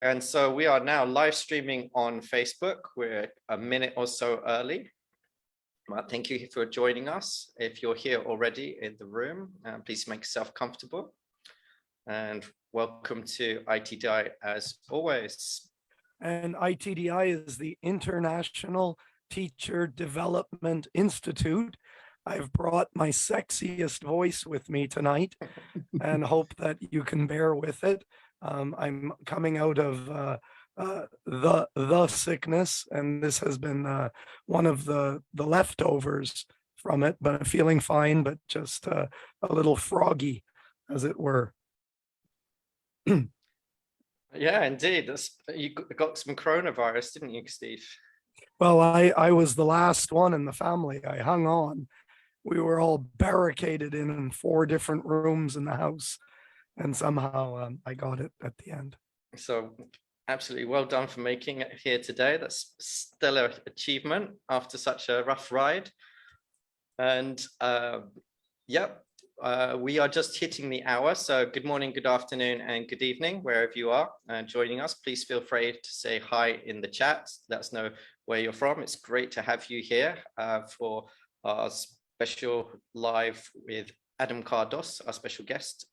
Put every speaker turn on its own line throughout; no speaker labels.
And so we are now live streaming on Facebook. We're a minute or so early. Well, thank you for joining us. If you're here already in the room, please make yourself comfortable. And welcome to ITDI as always.
And ITDI is the International Teacher Development Institute. I've brought my sexiest voice with me tonight and hope that you can bear with it. I'm coming out of the sickness, and this has been one of the leftovers from it, but I'm feeling fine, but just a little froggy, as it were.
Yeah, indeed. You got some coronavirus, didn't you, Steve?
Well, I was the last one in the family. I hung on. We were all barricaded in 4 different rooms in the house, and somehow I got it at the end. So
absolutely well done for making it here today. That's stellar achievement after such a rough ride. And we are just hitting the hour. So good morning, good afternoon, and good evening, wherever you are joining us. Please feel free to say hi in the chat. Let us know where you're from. It's great to have you here for our special live with Adam Kardos, our special guest,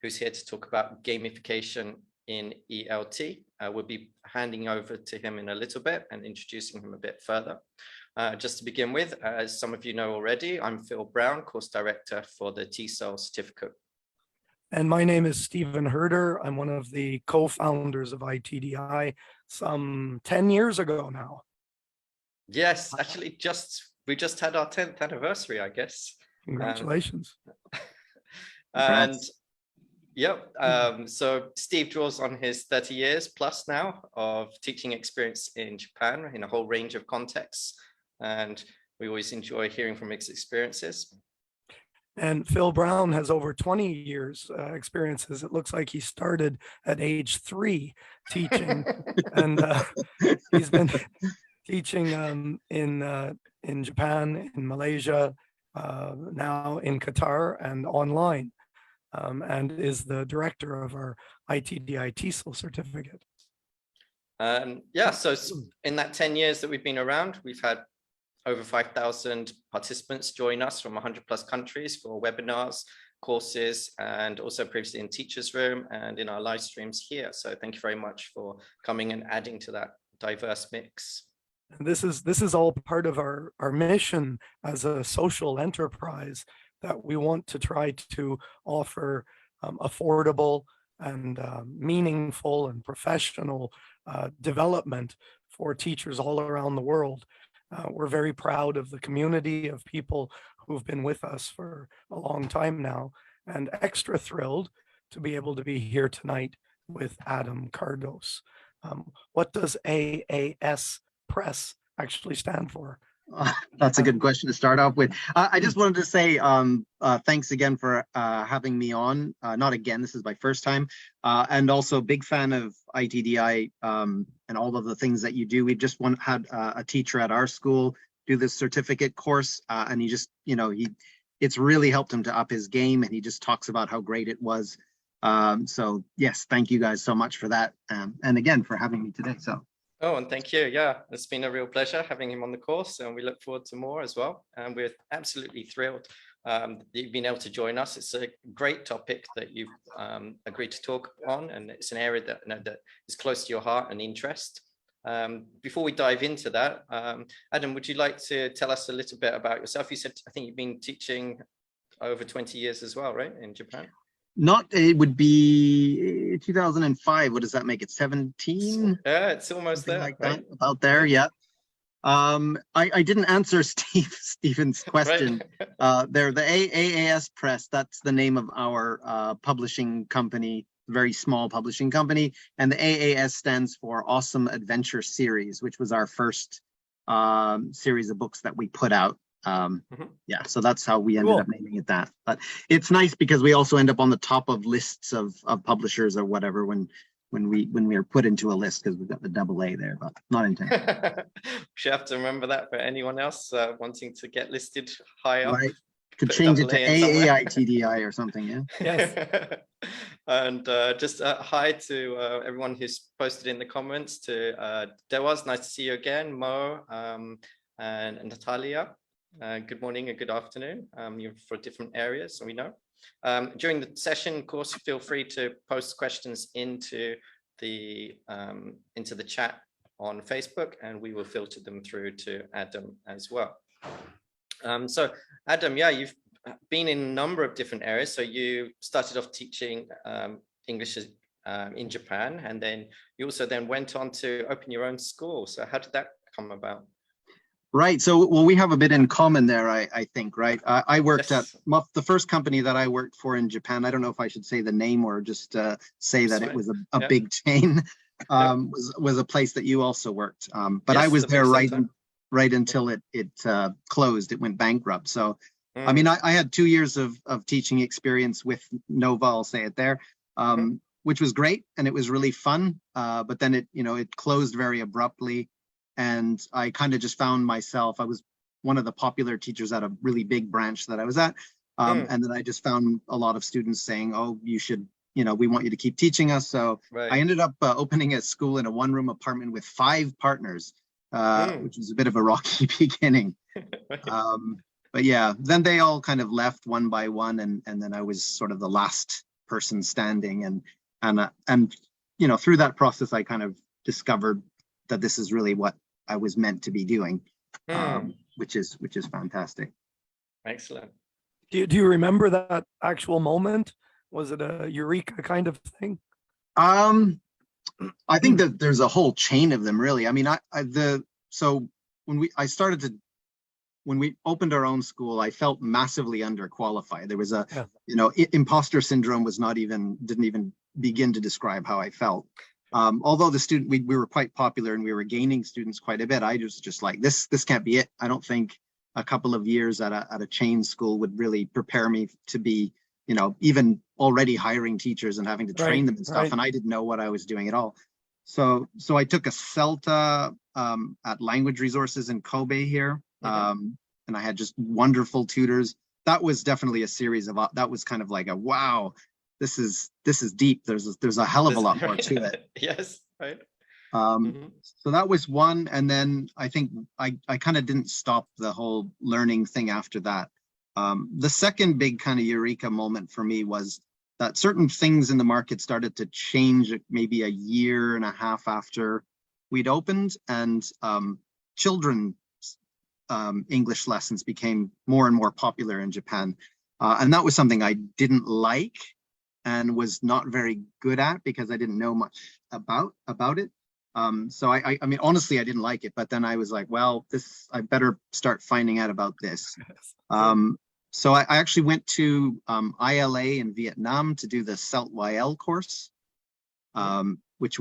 who's here to talk about gamification in ELT. We'll be handing over to him in a little bit and introducing him a bit further. Just to begin with, as some of you know already, I'm Phil Brown, course director for the TESOL certificate.
And my name is Stephen Herder. I'm one of the co-founders of ITDI some 10 years ago now.
Yes, actually we just had our 10th anniversary, I guess.
Congratulations.
And yep, so Steve draws on his 30 years plus now of teaching experience in Japan in a whole range of contexts. And we always enjoy hearing from his experiences.
And Phil Brown has over 20 years experiences. It looks like he started at age 3 teaching, and he's been teaching in Japan, in Malaysia, now in Qatar, and online, and is the director of our ITDI TESOL certificate.
Yeah, so in that 10 years that we've been around, we've had over 5,000 participants join us from 100 plus countries for webinars, courses, and also previously in Teachers Room and in our live streams here. So thank you very much for coming and adding to that diverse mix.
And this is all part of our mission as a social enterprise, that we want to try to offer affordable and meaningful and professional development for teachers all around the world. We're very proud of the community of people who've been with us for a long time now, and extra thrilled to be able to be here tonight with Adam Kardos. What does AAS Press actually stand for?
That's a good question to start off with. I just wanted to say thanks again for having me on. Not again, this is my first time. And also a big fan of ITDI and all of the things that you do. We just had a teacher at our school do this certificate course, and he just, it's really helped him to up his game, and he just talks about how great it was. So yes, thank you guys so much for that. And again, for having me today.
Oh, and thank you. Yeah, it's been a real pleasure having him on the course, and we look forward to more as well. And we're absolutely thrilled that you've been able to join us. It's a great topic that you've agreed to talk on, and it's an area that, that is close to your heart and interest. Before we dive into that, Adam, would you like to tell us a little bit about yourself? You said, I think you've been teaching over 20 years as well, right, in Japan?
It would be 2005. What does that make it? 17?
Yeah, it's almost there.
Like that, about there, yeah. I didn't answer Stephen's question.
Right.
The AAS Press, that's the name of our publishing company, very small publishing company. And the AAS stands for Awesome Adventure Series, which was our first series of books that we put out. Yeah, so that's how we ended up naming it that. But it's nice because we also end up on the top of lists of publishers or whatever when we are put into a list, because we've got the AA there, but not intentional.
Should have to remember that for anyone else wanting to get listed high up.
Right. Could change it to AAITDI or something, yeah.
Yes.
And just hi to everyone who's posted in the comments. To Dewas, nice to see you again. Mo and Natalia, good morning and good afternoon. You're for different areas, so we know. During the session, of course, feel free to post questions into the chat on Facebook, and we will filter them through to Adam as well. So Adam, yeah, you've been in a number of different areas. So you started off teaching English in Japan, and then you also then went on to open your own school. So how did that come about?
Right. So, well, we have a bit in common there, I think, right? I worked
Yes.
at the first company that I worked for in Japan. I don't know if I should say the name or just say that it was a
Yeah.
big chain. Was a place that you also worked. But
Yes,
I was
the
there
big center.
right until it closed. It went bankrupt. So, I mean, I had 2 years of teaching experience with Nova, I'll say it there, which was great, and it was really fun. But then it closed very abruptly. And I kind of just found myself, I was one of the popular teachers at a really big branch that I was at. And then I just found a lot of students saying, oh, you should, we want you to keep teaching us. So
Right.
I ended up opening a school in a one-room apartment with 5 partners, which was a bit of a rocky beginning. But yeah, then they all kind of left one by one. And then I was sort of the last person standing. And through that process, I kind of discovered that this is really what I was meant to be doing, which is fantastic.
Excellent.
Do you remember that actual moment? Was it a eureka kind of thing?
I think that there's a whole chain of them, really. I mean, so when we opened our own school, I felt massively underqualified. There was imposter syndrome didn't even begin to describe how I felt. Although we were quite popular and we were gaining students quite a bit, I was just like, this can't be it. I don't think a couple of years at a chain school would really prepare me to be, even already hiring teachers and having to train them and stuff.
Right.
And I didn't know what I was doing at all. So I took a CELTA at Language Resources in Kobe here. And I had just wonderful tutors. That was definitely a series of, that was kind of like a, wow, this is deep. There's a hell of a lot more to it.
Yes, right.
So that was one. And then I think I kind of didn't stop the whole learning thing after that. The second big kind of eureka moment for me was that certain things in the market started to change maybe a year and a half after we'd opened, and children's English lessons became more and more popular in Japan. And that was something I didn't like and was not very good at because I didn't know much about it. So I mean, honestly, I didn't like it, but then I was like, well, I better start finding out about this. So I actually went to ILA in Vietnam to do the CELT-YL course, which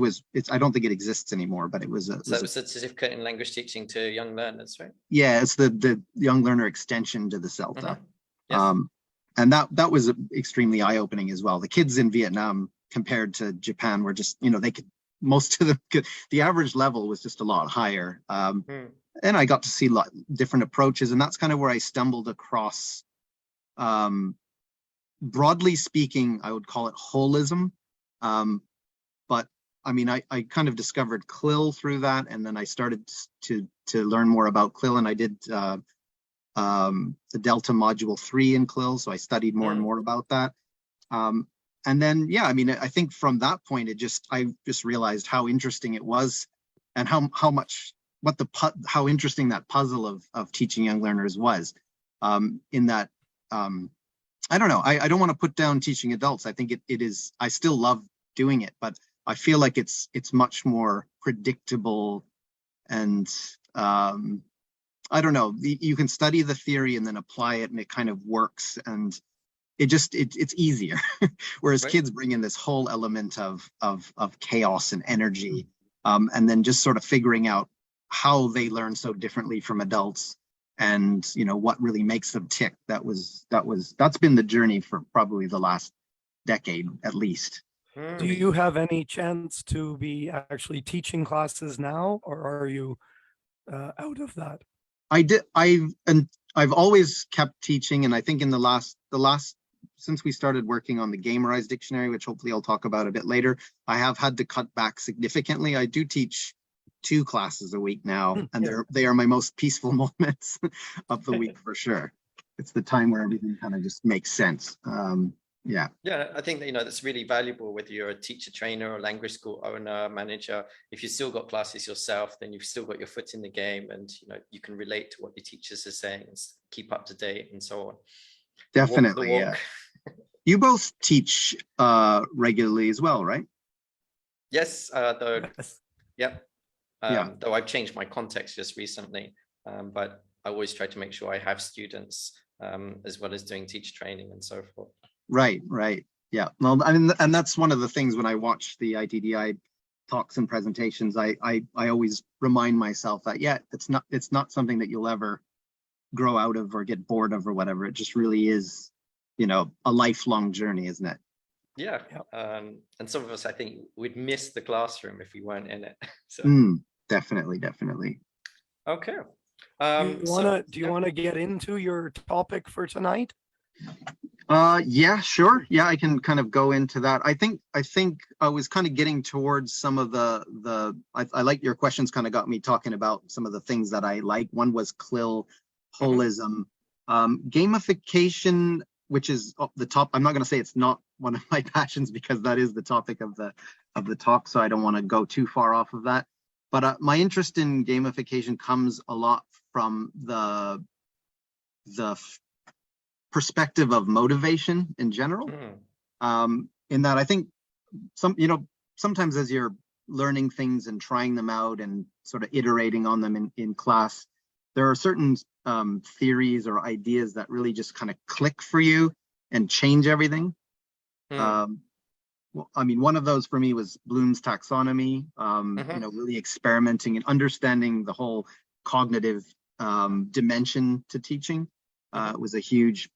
I don't think it exists anymore, but it was a
certificate in language teaching to young learners, right?
Yeah, it's the young learner extension to the CELTA.
Yes.
And that was extremely eye-opening as well. The kids in Vietnam compared to Japan were just, most of them the average level was just a lot higher. And I got to see different approaches, and that's kind of where I stumbled across, broadly speaking, I would call it holism. But I mean, I kind of discovered CLIL through that, and then I started to learn more about CLIL, and I did the Delta Module 3 in CLIL, so I studied more and more about that. And then, yeah, I mean, I think from that point, I just realized how interesting it was, and how interesting that puzzle of teaching young learners was. In that, I don't know, I don't want to put down teaching adults. I think it is. I still love doing it, but I feel like it's much more predictable, and I don't know. You can study the theory and then apply it, and it kind of works, and it's easier. Whereas kids bring in this whole element of chaos and energy, and then just sort of figuring out how they learn so differently from adults, and what really makes them tick. That's been the journey for probably the last decade at least.
Do you have any chance to be actually teaching classes now, or are you out of that?
I've always kept teaching, and I think in the last since we started working on the Gamerize Dictionary, which hopefully I'll talk about a bit later, I have had to cut back significantly. I do teach 2 classes a week now, and they are my most peaceful moments of the week for sure. It's the time where everything kind of just makes sense. Yeah,
I think that, that's really valuable, whether you're a teacher, trainer, or language school owner, manager. If you've still got classes yourself, then you've still got your foot in the game, and you can relate to what your teachers are saying and keep up to date and so on.
definitely. Yeah. You both teach regularly as well, right?
Yes, though.
Yes.
Yep. Though I've changed my context just recently, but I always try to make sure I have students as well as doing teacher training and so forth. Right.
Yeah. Well, I mean, and that's one of the things when I watch the ITDI talks and presentations, I always remind myself that, it's not something that you'll ever grow out of or get bored of or whatever. It just really is, a lifelong journey, isn't it?
Yeah. And some of us, I think, would miss the classroom if we weren't in it. So.
Definitely.
Okay.
Do
you want to get into your topic for tonight?
Yeah, sure. Yeah, I can kind of go into that. I think I was kind of getting towards some of I like your questions kind of got me talking about some of the things that I like. One was CLIL, holism, gamification, which is up the top. I'm not going to say it's not one of my passions because that is the topic of the talk, so I don't want to go too far off of that. But my interest in gamification comes a lot from the perspective of motivation in general. In that I think sometimes as you're learning things and trying them out and sort of iterating on them in class, there are certain theories or ideas that really just kind of click for you and change everything. Well, I mean, one of those for me was Bloom's taxonomy, really experimenting and understanding the whole cognitive dimension to teaching. It was a huge,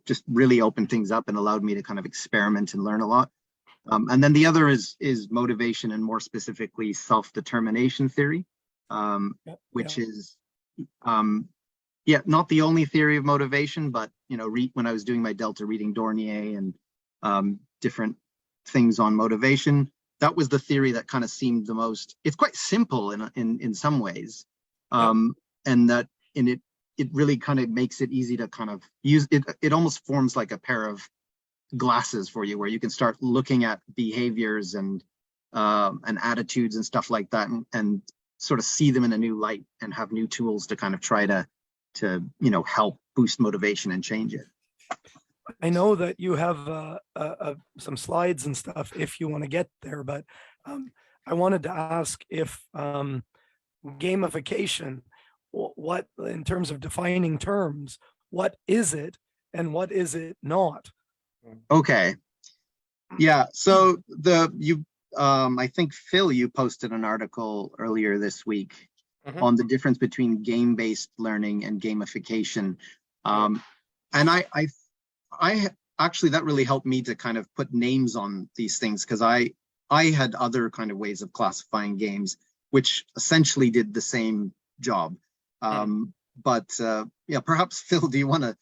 just really opened things up and allowed me to kind of experiment and learn a lot. And then the other is motivation, and more specifically self-determination theory, which is not the only theory of motivation, but when I was doing my Delta reading Dornier and different things on motivation, that was the theory that kind of seemed the most. It's quite simple in some ways, and that it really kind of makes it easy to kind of use it. It almost forms like a pair of glasses for you, where you can start looking at behaviors and attitudes and stuff like that, and sort of see them in a new light and have new tools to kind of try to help boost motivation and change it.
I know that you have some slides and stuff if you want to get there, but I wanted to ask if gamification, what in terms of defining terms, what is it and what is it not?
Okay. Yeah. So I think Phil, you posted an article earlier this week on the difference between game-based learning and gamification. And I actually, that really helped me to kind of put names on these things, because I had other kind of ways of classifying games, which essentially did the same job. But perhaps Phil, do you want to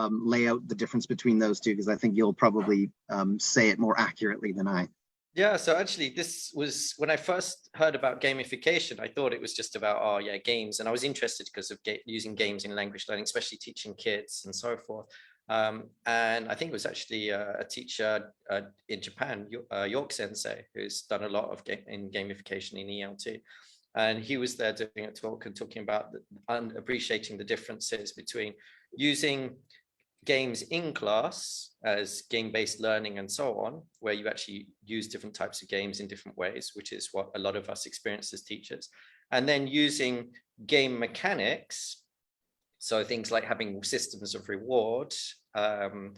lay out the difference between those two? Because I think you'll probably say it more accurately than I.
Yeah, so actually this was when I first heard about gamification, I thought it was just about, games. And I was interested because of using games in language learning, especially teaching kids and so forth. And I think it was actually a teacher in Japan, York Sensei, who's done a lot of gamification in ELT. And he was there doing a talk and talking about appreciating the differences between using games in class as game-based learning and so on, where you actually use different types of games in different ways, which is what a lot of us experience as teachers. And then using game mechanics, so things like having systems of reward and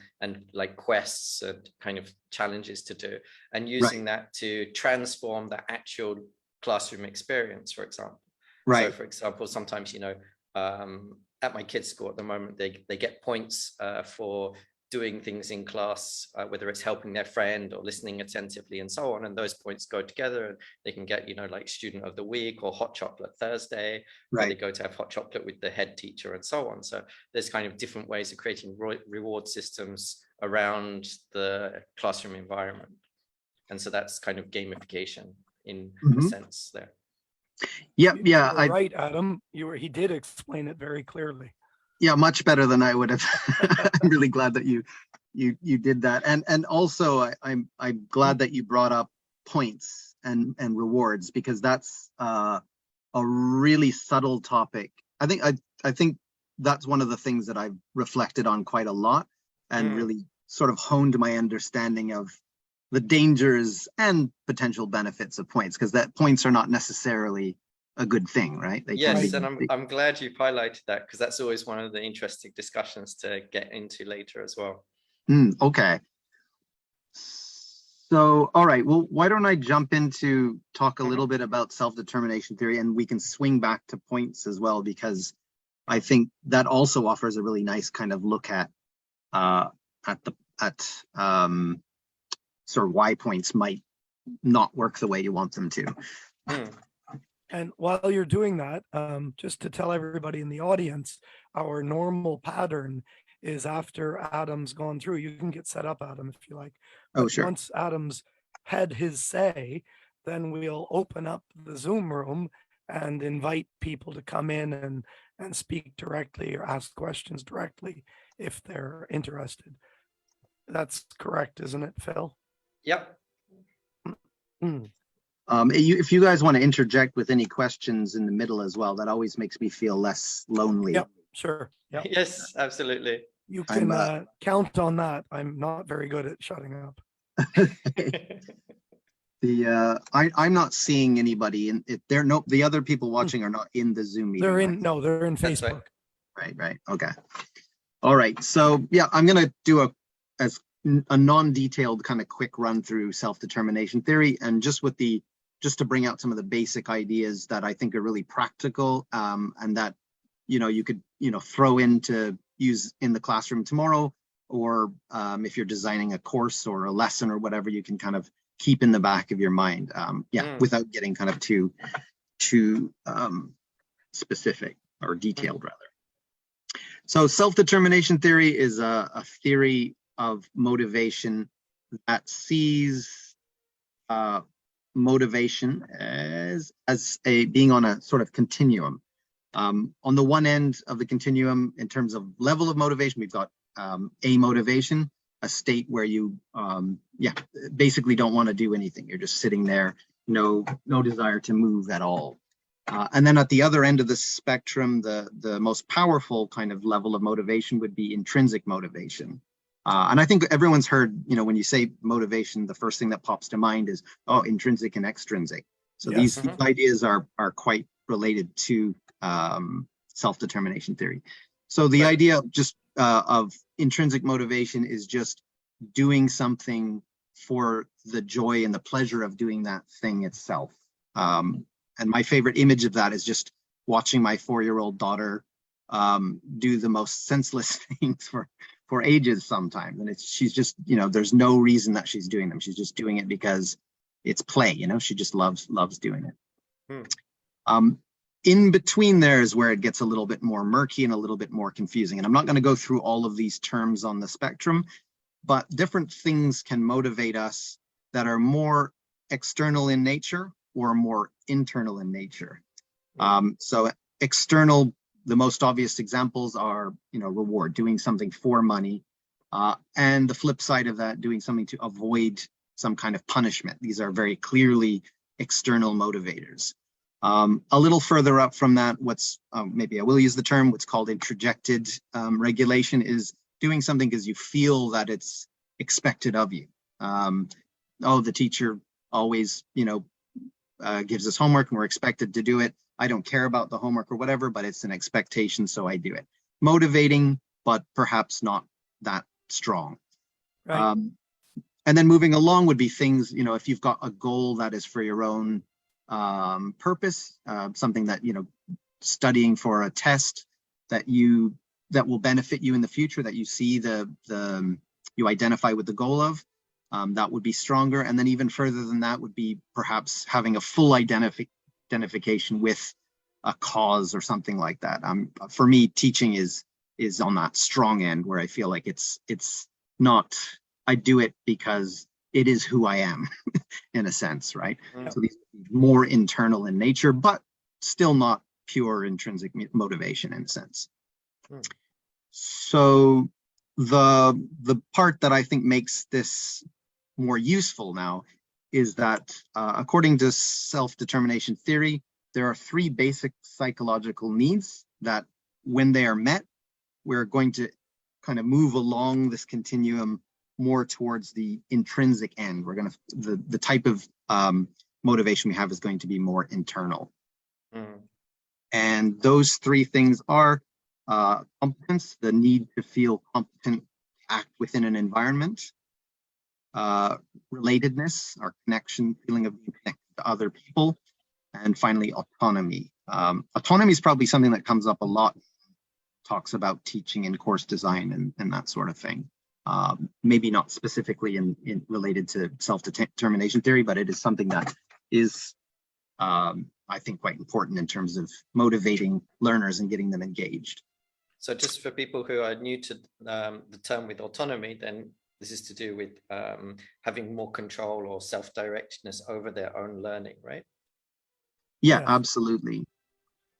like quests and kind of challenges to do, and using that to transform the actual classroom experience, for example. So for example, sometimes, at my kids' school at the moment, they get points for doing things in class, whether it's helping their friend or listening attentively and so on. And those points go together and they can get, like student of the week or hot chocolate Thursday, where they go to have hot chocolate with the head teacher and so on. So there's kind of different ways of creating reward systems around the classroom environment. And so that's kind of gamification in a sense there.
Yeah,
You were right, Adam. He did explain it very clearly.
Yeah, much better than I would have. I'm really glad that you did that. And also I'm glad that you brought up points and rewards, because that's a really subtle topic. I think that's one of the things that I've reflected on quite a lot, and really sort of honed my understanding of the dangers and potential benefits of points, because that points are not necessarily a good thing, right?
Yes, and I'm glad you've highlighted that, because that's always one of the interesting discussions to get into later as well.
Okay. So, all right, well, why don't I jump into talk a little bit about self-determination theory, and we can swing back to points as well, because I think that also offers a really nice kind of look at sort of why points might not work the way you want them to.
And while you're doing that, just to tell everybody in the audience, our normal pattern is after Adam's gone through, you can get set up, Adam, if you like.
Oh, sure.
Once Adam's had his say, then we'll open up the Zoom room and invite people to come in and speak directly or ask questions directly if they're interested. That's correct, isn't it, Phil?
Yep.
If you guys want to interject with any questions in the middle as well, that always makes me feel less lonely.
Yep, sure. Yep.
Yes, absolutely.
You can count on that. I'm not very good at shutting up.
I'm not seeing anybody, and the other people watching are not in the Zoom meeting.
They're in
That's
Facebook.
Right. Okay. All right. So yeah, I'm gonna do a non-detailed kind of quick run through self-determination theory, and just to bring out some of the basic ideas that I think are really practical, and that you could throw in to use in the classroom tomorrow, or if you're designing a course or a lesson or whatever, you can kind of keep in the back of your mind, without getting kind of too specific or detailed rather. So self-determination theory is a theory of motivation that sees motivation as being on a sort of continuum. On the one end of the continuum, in terms of level of motivation, we've got a motivation, a state where you basically don't want to do anything. You're just sitting there, no desire to move at all. And then at the other end of the spectrum, the most powerful kind of level of motivation would be intrinsic motivation. And I think everyone's heard, when you say motivation, the first thing that pops to mind is, intrinsic and extrinsic. So these ideas are quite related to self-determination theory. So the idea of intrinsic motivation is just doing something for the joy and the pleasure of doing that thing itself. And my favorite image of that is just watching my 4-year-old daughter do the most senseless things for ages sometimes. And she's just, there's no reason that she's doing them. She's just doing it because it's play, she just loves doing it. In between there is where it gets a little bit more murky and a little bit more confusing. And I'm not going to go through all of these terms on the spectrum, but different things can motivate us that are more external in nature or more internal in nature. So external, the most obvious examples are, reward, doing something for money. And the flip side of that, doing something to avoid some kind of punishment. These are very clearly external motivators. A little further up from that, maybe I will use the term, what's called introjected regulation, is doing something because you feel that it's expected of you. The teacher always, gives us homework and we're expected to do it. I don't care about the homework or whatever, but it's an expectation, so I do it. Motivating, but perhaps not that strong.
Right.
And then moving along would be things, if you've got a goal that is for your own purpose, something that, studying for a test that will benefit you in the future, that you see you identify with the goal of, that would be stronger. And then even further than that would be perhaps having a full identification with a cause or something like that. For me, teaching is on that strong end, where I feel like it's not, I do it because it is who I am in a sense, right? So these are more internal in nature, but still not pure intrinsic motivation in a sense. So the part that I think makes this more useful now is that according to self-determination theory, there are 3 basic psychological needs that when they are met, we're going to kind of move along this continuum more towards the intrinsic end. We're going to, the type of motivation we have is going to be more internal. And those 3 things are competence, the need to feel competent to act within an environment, relatedness, our connection, feeling of being connected to other people, and finally autonomy. Autonomy is probably something that comes up a lot, talks about teaching and course design and that sort of thing. Maybe not specifically in related to self-determination theory, but it is something that is, I think, quite important in terms of motivating learners and getting them engaged.
So just for people who are new to the term with autonomy, then this is to do with having more control or self-directedness over their own learning, right?
Yeah, absolutely.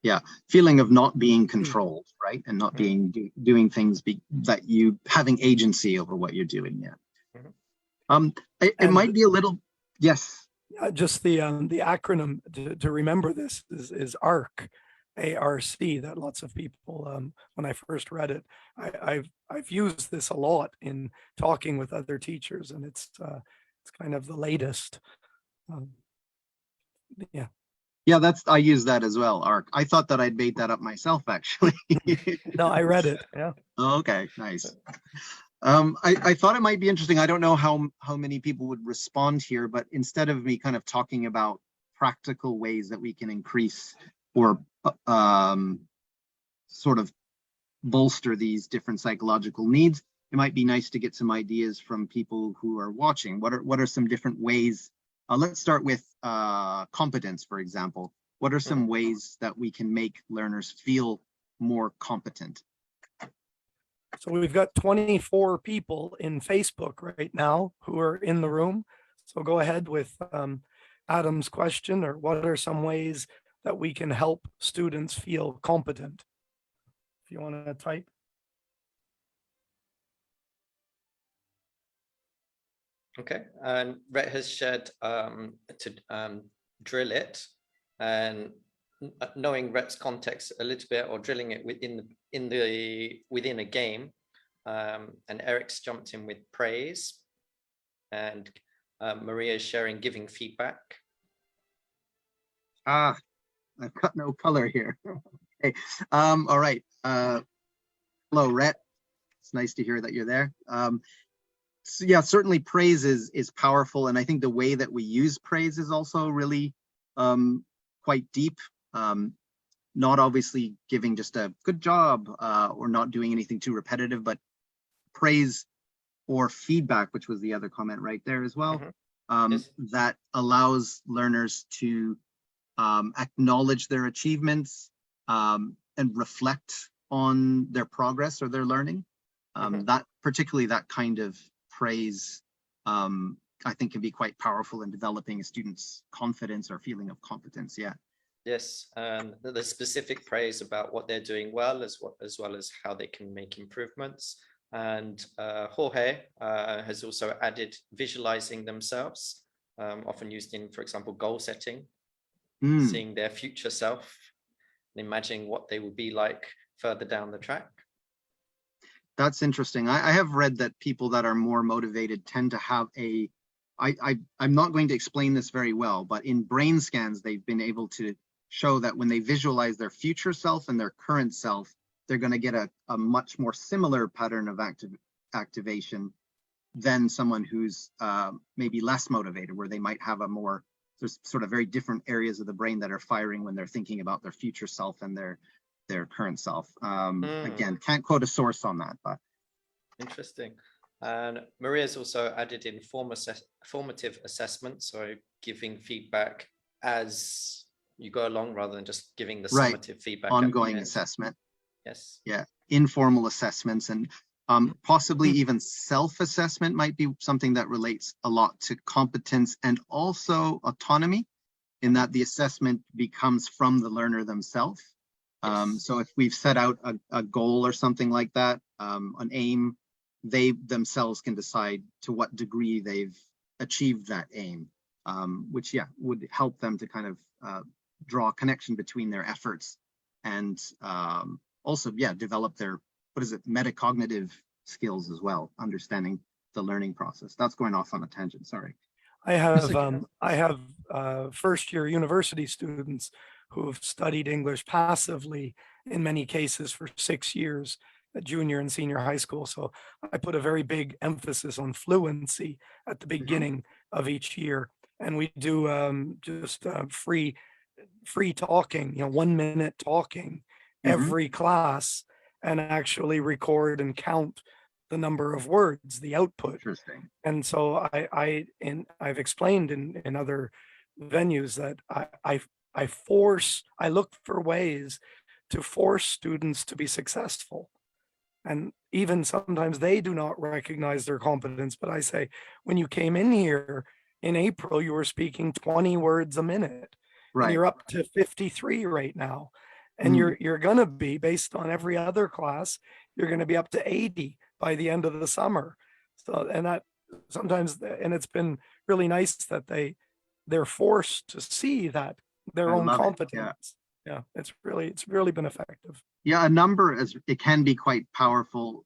Yeah, feeling of not being controlled, right? And not being doing things that you having agency over what you're doing. Yeah. It might be a little, yes.
Just the acronym to remember this is ARC, A-R-C, that lots of people, when I first read it, I've used this a lot in talking with other teachers, and it's kind of the latest. Yeah. Yeah,
I use that as well, ARC. I thought that I'd made that up myself, actually.
No, I read it. Yeah.
Oh, okay, nice. I thought it might be interesting. I don't know how many people would respond here, but instead of me kind of talking about practical ways that we can increase or sort of bolster these different psychological needs, it might be nice to get some ideas from people who are watching. What are some different ways? Let's start with competence, for example. What are some ways that we can make learners feel more competent?
So we've got 24 people in Facebook right now who are in the room. So go ahead with Adam's question, or what are some ways that we can help students feel competent? If you want to type.
Okay, and Rhett has shared to drill it, and knowing Rhett's context a little bit, or drilling it within a game, and Eric's jumped in with praise, and Maria's sharing giving feedback.
I've got no color here. Okay, all right. Hello, Rhett. It's nice to hear that you're there. So yeah, certainly praise is powerful, and I think the way that we use praise is also really quite deep. Not obviously giving just a good job or not doing anything too repetitive, but praise or feedback, which was the other comment right there as well, yes. That allows learners to acknowledge their achievements and reflect on their progress or their learning. That particularly that kind of praise, I think, can be quite powerful in developing a student's confidence or feeling of competence. Yeah.
Yes, and the specific praise about what they're doing well, as well as how they can make improvements. And Jorge has also added visualizing themselves, often used in, for example, goal setting, seeing their future self and imagining what they will be like further down the track.
That's interesting. I have read that people that are more motivated tend to have I'm not going to explain this very well, but in brain scans, they've been able to show that when they visualize their future self and their current self, they're going to get a much more similar pattern of activation than someone who's maybe less motivated, where they might have there's sort of very different areas of the brain that are firing when they're thinking about their future self and their current self. Again, can't quote a source on that, but.
Interesting. And Maria's also added in formative assessment, so giving feedback as you go along rather than just giving the summative feedback.
Ongoing assessment.
Yes.
Yeah, informal assessments. And Possibly even self-assessment might be something that relates a lot to competence and also autonomy, in that the assessment becomes from the learner themselves. So if we've set out a goal or something like that, an aim, they themselves can decide to what degree they've achieved that aim, which would help them to kind of draw a connection between their efforts and also develop their metacognitive skills as well, understanding the learning process. That's going off on a tangent, sorry.
I have first-year university students who have studied English passively in many cases for 6 years at junior and senior high school. So I put a very big emphasis on fluency at the beginning of each year. And we do just free talking, 1 minute talking every class, and actually record and count the number of words, the output.
Interesting.
And so I've explained in other venues that I look for ways to force students to be successful. And even sometimes they do not recognize their competence, but I say, when you came in here in April, you were speaking 20 words a minute.
Right.
And you're up to 53 right now. And you're going to be, based on every other class, you're going to be up to 80 by the end of the summer. So, and that sometimes, and it's been really nice that they're forced to see that their own competence. Yeah, it's really been effective.
Yeah, a number, as it can be quite powerful.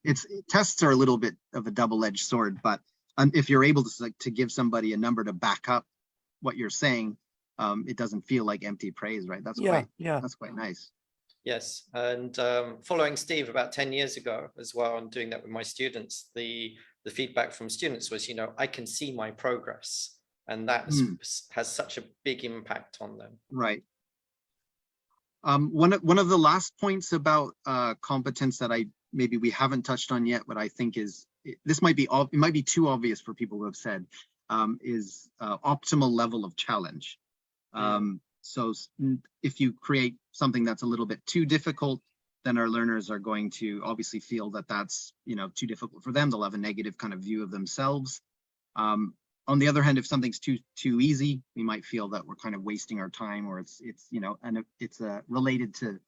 Tests are a little bit of a double-edged sword, but if you're able to give somebody a number to back up what you're saying, it doesn't feel like empty praise, right? That's quite nice.
Yes, and following Steve about 10 years ago as well, and doing that with my students, the feedback from students was, I can see my progress, and that has such a big impact on them.
Right. One of the last points about competence that maybe we haven't touched on yet, but I think it might be too obvious for people who have said, is optimal level of challenge. So if you create something that's a little bit too difficult, then our learners are going to obviously feel that that's too difficult for them. They'll have a negative kind of view of themselves. On the other hand, if something's too easy, we might feel that we're kind of wasting our time, or it's and it's related to,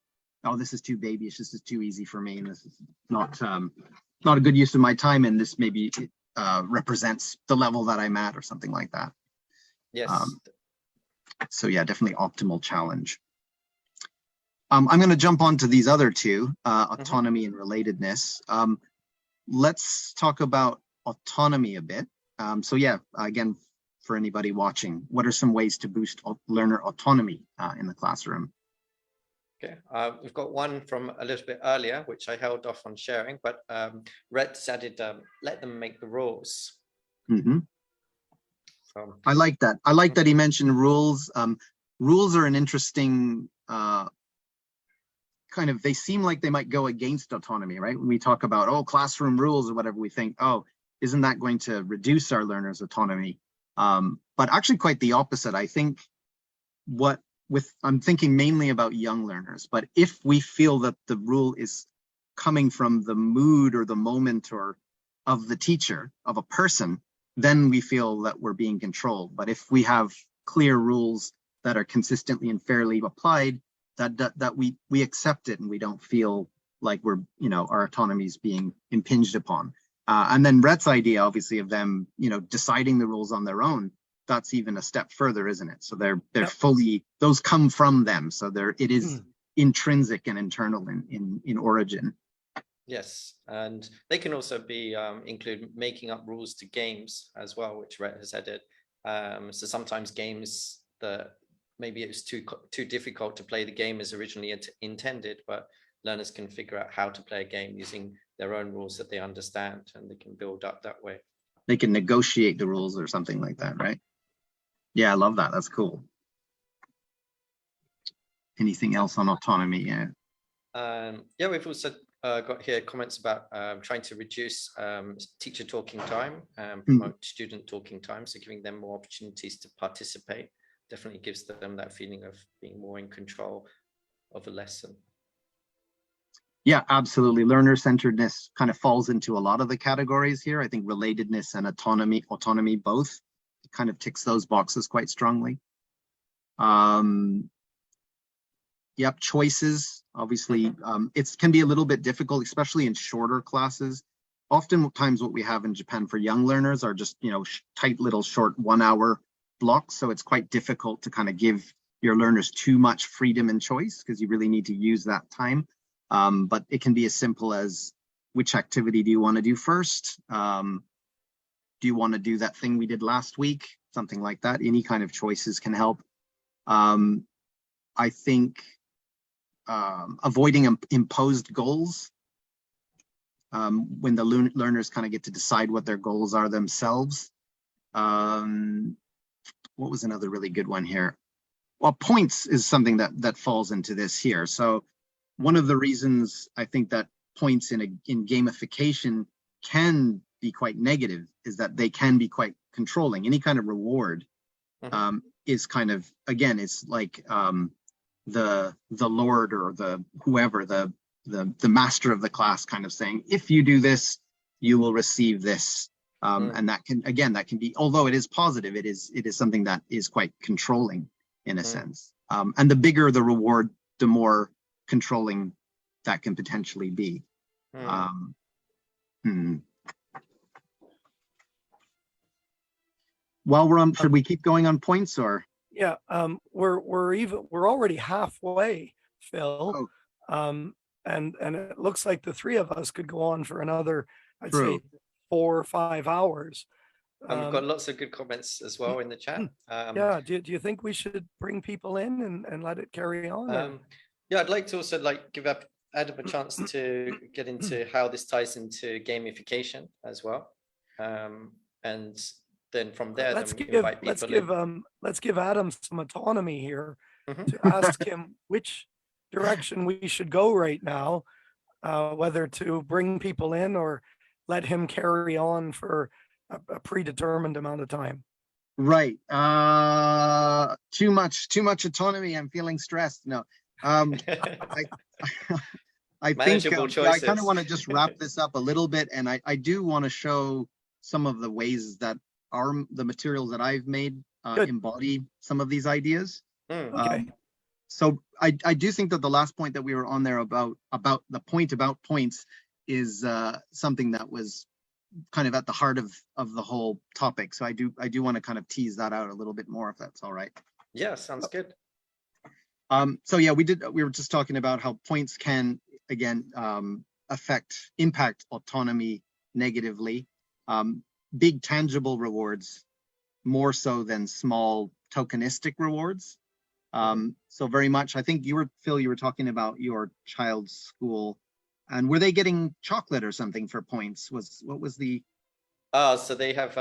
oh, this is too babyish, this is too easy for me, and this is not a good use of my time, and this maybe represents the level that I'm at, or something like that.
Yes.
So yeah, definitely optimal challenge. I'm going to jump on to these other two, autonomy and relatedness. Let's talk about autonomy a bit. So yeah, again, for anybody watching, what are some ways to boost learner autonomy in the classroom?
Okay, we've got one from a little bit earlier, which I held off on sharing, but Rhett's added, let them make the rules.
I like that. I like that he mentioned rules. Rules are an interesting kind of, they seem like they might go against autonomy, right? When we talk about, classroom rules or whatever, we think, isn't that going to reduce our learners' autonomy? But actually quite the opposite. I think I'm thinking mainly about young learners, but if we feel that the rule is coming from the mood or the moment or of the teacher, of a person, then we feel that we're being controlled. But if we have clear rules that are consistently and fairly applied, that we accept it, and we don't feel like we're, our autonomy is being impinged upon. And then Rhett's idea, obviously, of them, deciding the rules on their own, that's even a step further, isn't it? So they're fully, those come from them. So it is intrinsic and internal in origin.
Yes, and they can also be include making up rules to games as well, which Rhett has added. So sometimes games that maybe it was too difficult to play the game as originally intended, but learners can figure out how to play a game using their own rules that they understand, and they can build up that way.
They can negotiate the rules or something like that, right? Yeah, I love that. That's cool. Anything else on autonomy?
Yeah, we've also got here comments about trying to reduce teacher talking time and promote student talking time. So giving them more opportunities to participate definitely gives them that feeling of being more in control of a lesson.
Yeah, absolutely. Learner-centeredness kind of falls into a lot of the categories here. I think relatedness and autonomy both kind of ticks those boxes quite strongly. Yep, choices, obviously, it can be a little bit difficult, especially in shorter classes. Oftentimes what we have in Japan for young learners are just, tight little short 1 hour blocks. So it's quite difficult to kind of give your learners too much freedom and choice because you really need to use that time. But it can be as simple as, which activity do you want to do first? Do you want to do that thing we did last week? Something like that. Any kind of choices can help. I think avoiding imposed goals, when the learners kind of get to decide what their goals are themselves. What was another really good one here? Well, points is something that falls into this here. So one of the reasons I think that points in gamification can be quite negative is that they can be quite controlling. Any kind of reward is kind of, again, it's like the lord or the whoever, the master of the class kind of saying, if you do this, you will receive this. And that can be, although it is positive, it is something that is quite controlling in a sense. And the bigger the reward, the more controlling that can potentially be. While we're on, should we keep going on points or?
Yeah, we're already halfway, Phil.
Oh.
And it looks like the three of us could go on for another, I'd
True.
say 4 or 5 hours.
And we've got lots of good comments as well in the chat.
Yeah, do you think we should bring people in and let it carry on?
Yeah, I'd like to also give Adam a chance to get into how this ties into gamification as well. And then from there,
let's
then we can invite people
let's give Adam some autonomy here to ask him which direction we should go right now, whether to bring people in or let him carry on for a predetermined amount of time.
Right. Too much autonomy. I'm feeling stressed. No. I think I kind of want to just wrap this up a little bit, and I do want to show some of the ways that the materials that I've made embody some of these ideas.
Okay.
So I do think that the last point that we were on there about the point about points is something that was kind of at the heart of the whole topic. So I do want to kind of tease that out a little bit more, if that's all right.
Yeah, sounds good.
So yeah, we were just talking about how points can, again, impact autonomy negatively. Big tangible rewards more so than small tokenistic rewards. So very much, I think Phil, you were talking about your child's school, and were they getting chocolate or something for points? What was the?
So they have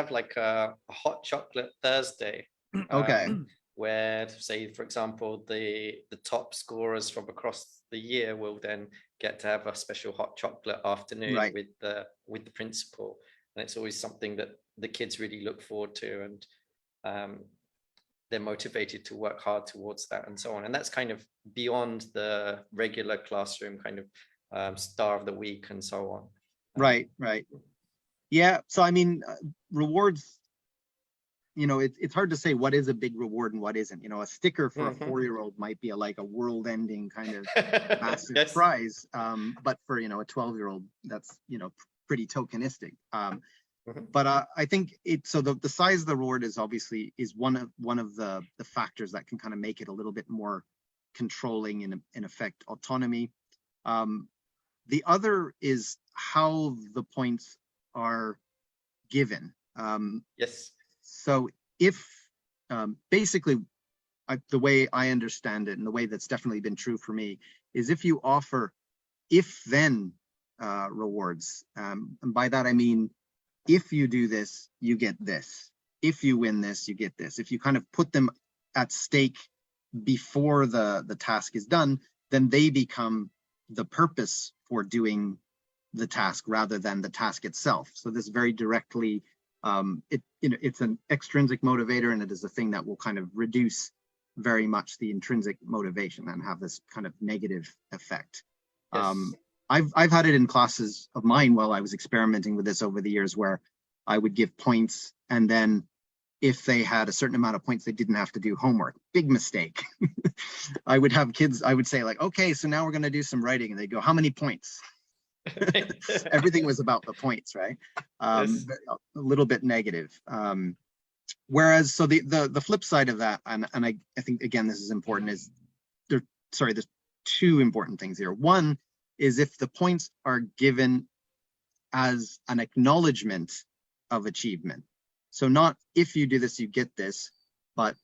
like a hot chocolate Thursday.
Okay.
Where, say, for example, the top scorers from across the year will then get to have a special hot chocolate afternoon with the principal, and it's always something that the kids really look forward to, and they're motivated to work hard towards that, and so on. And that's kind of beyond the regular classroom kind of star of the week and so on.
Right. Yeah. So I mean, rewards. It's hard to say what is a big reward and what isn't. A sticker for a 4-year-old might be like a world-ending kind of massive prize, but for a 12-year-old, that's pretty tokenistic. But I think the size of the reward is obviously one of the factors that can kind of make it a little bit more controlling and in effect autonomy. The other is how the points are given.
Yes.
So if basically the way I understand it, and the way that's definitely been true for me, is if you offer if-then rewards, and by that I mean, if you do this, you get this. If you win this, you get this. If you kind of put them at stake before the task is done, then they become the purpose for doing the task rather than the task itself. So this very directly, it's an extrinsic motivator, and it is a thing that will kind of reduce very much the intrinsic motivation and have this kind of negative effect.
Yes.
I've had it in classes of mine while I was experimenting with this over the years, where I would give points, and then if they had a certain amount of points, they didn't have to do homework. Big mistake. I would have kids, I would say like, okay, so now we're going to do some writing. And they go, how many points? Everything was about the points, right?
Yes.
A little bit negative. Whereas, so the flip side of that, and I think, again, this is important, is there's two important things here. One is if the points are given as an acknowledgement of achievement. So not if you do this, you get this, but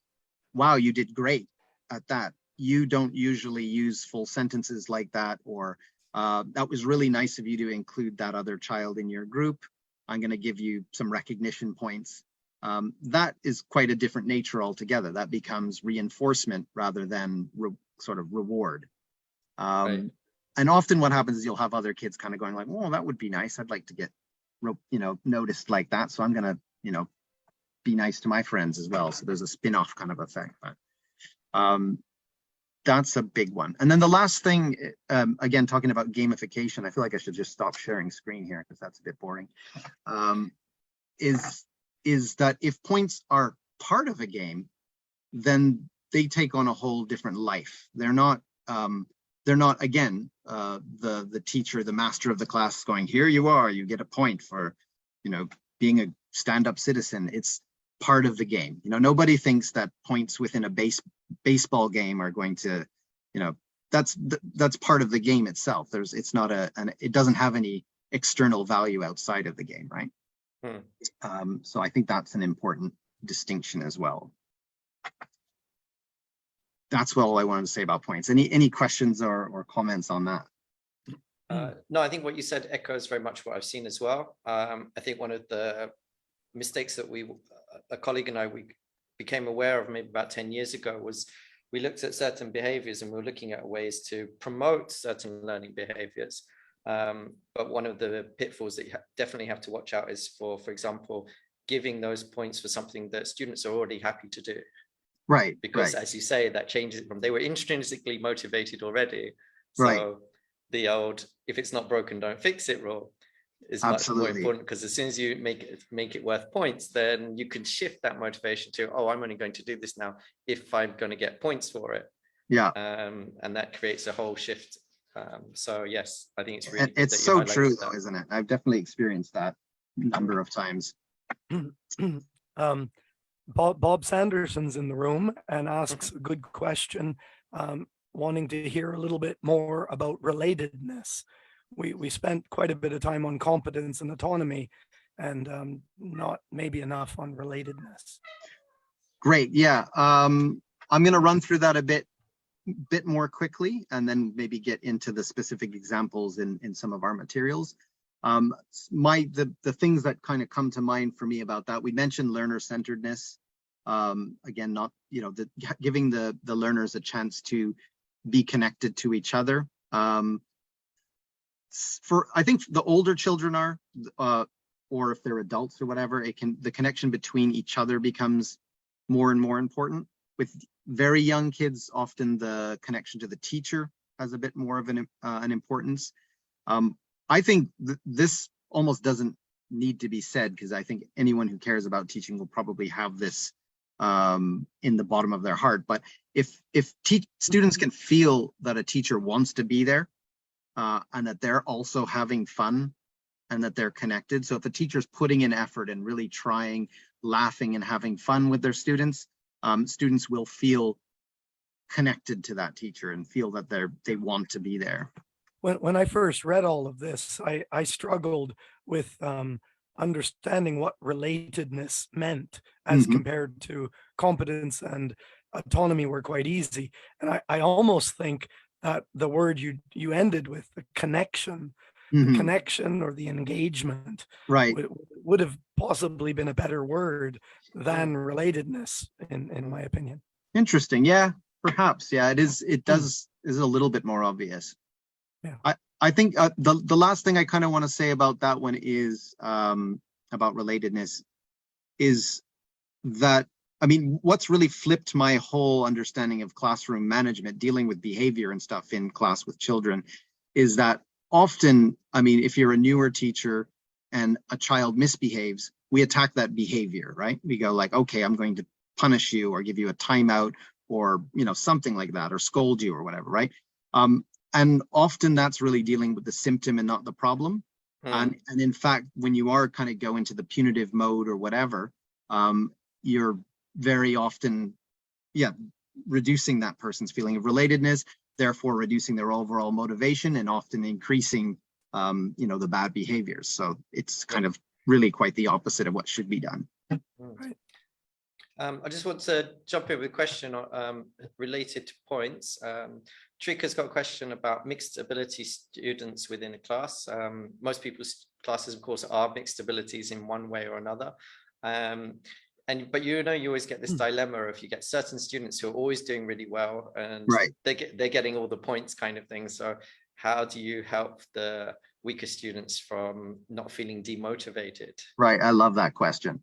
wow, you did great at that. You don't usually use full sentences like that, or that was really nice of you to include that other child in your group. I'm going to give you some recognition points. That is quite a different nature altogether. That becomes reinforcement rather than sort of reward.
Right.
And often what happens is you'll have other kids kind of going like, well, that would be nice. I'd like to get, noticed like that. So I'm going to, be nice to my friends as well. So there's a spin-off kind of effect. But that's a big one. And then the last thing, again, talking about gamification, I feel like I should just stop sharing screen here because that's a bit boring, is that if points are part of a game, then they take on a whole different life. They're not again, the teacher, the master of the class going, here you are, you get a point for, being a stand-up citizen. It's part of the game. Nobody thinks that points within a baseball game are going to, that's part of the game itself. It's not it doesn't have any external value outside of the game, right? So I think that's an important distinction as well. That's all I wanted to say about points. Any questions or comments on that?
No, I think what you said echoes very much what I've seen as well. I think one of the mistakes that a colleague and we became aware of maybe about 10 years ago was we looked at certain behaviors and we were looking at ways to promote certain learning behaviors. But one of the pitfalls that you definitely have to watch out is for example, giving those points for something that students are already happy to do.
Right.
Because
right.
as you say, that changes from they were intrinsically motivated already. So
right.
The old, if it's not broken, don't fix it rule is much more important, because as soon as you make it worth points, then you can shift that motivation to, oh, I'm only going to do this now if I'm going to get points for it.
Yeah.
And that creates a whole shift. So yes, I think it's really
it's so true though, isn't it? I've definitely experienced that a number of times.
Bob Sanderson's in the room and asks a good question, wanting to hear a little bit more about relatedness. We spent quite a bit of time on competence and autonomy, and not maybe enough on relatedness. Great.
Yeah. I'm going to run through that a bit more quickly, and then maybe get into the specific examples in some of our materials. The things that kind of come to mind for me about that, we mentioned learner-centeredness. Again, not, giving the learners a chance to be connected to each other. I think the older children are, or if they're adults or whatever, the connection between each other becomes more and more important. With very young kids, often the connection to the teacher has a bit more of an importance. I think this almost doesn't need to be said, because I think anyone who cares about teaching will probably have this in the bottom of their heart. But if students can feel that a teacher wants to be there, and that they're also having fun, and that they're connected. So if a teacher's putting in effort and really trying, laughing and having fun with their students, students will feel connected to that teacher and feel that they want to be there.
When I first read all of this, I struggled with understanding what relatedness meant as compared to competence and autonomy were quite easy. And I almost think that the word you ended with, the connection, the connection or the engagement,
right,
would have possibly been a better word than relatedness, in my opinion.
Interesting. Yeah, perhaps. Yeah, is a little bit more obvious. Yeah. I think the last thing I kind of want to say about that one is about relatedness is that, I mean, what's really flipped my whole understanding of classroom management, dealing with behavior and stuff in class with children, is that often, I mean, if you're a newer teacher and a child misbehaves, we attack that behavior, right? We go like, okay, I'm going to punish you or give you a timeout or, you know, something like that, or scold you or whatever, right? And often that's really dealing with the symptom and not the problem. And in fact, when you are kind of go into the punitive mode or whatever, you're very often, reducing that person's feeling of relatedness, therefore reducing their overall motivation and often increasing, the bad behaviors. So it's kind of really quite the opposite of what should be done.
Right.
I just want to jump in with a question related to points. Trika's got a question about mixed ability students within a class. Most people's classes, of course, are mixed abilities in one way or another. But you always get this dilemma if you get certain students who are always doing really well and they're getting all the points kind of thing. So how do you help the weaker students from not feeling demotivated?
Right. I love that question.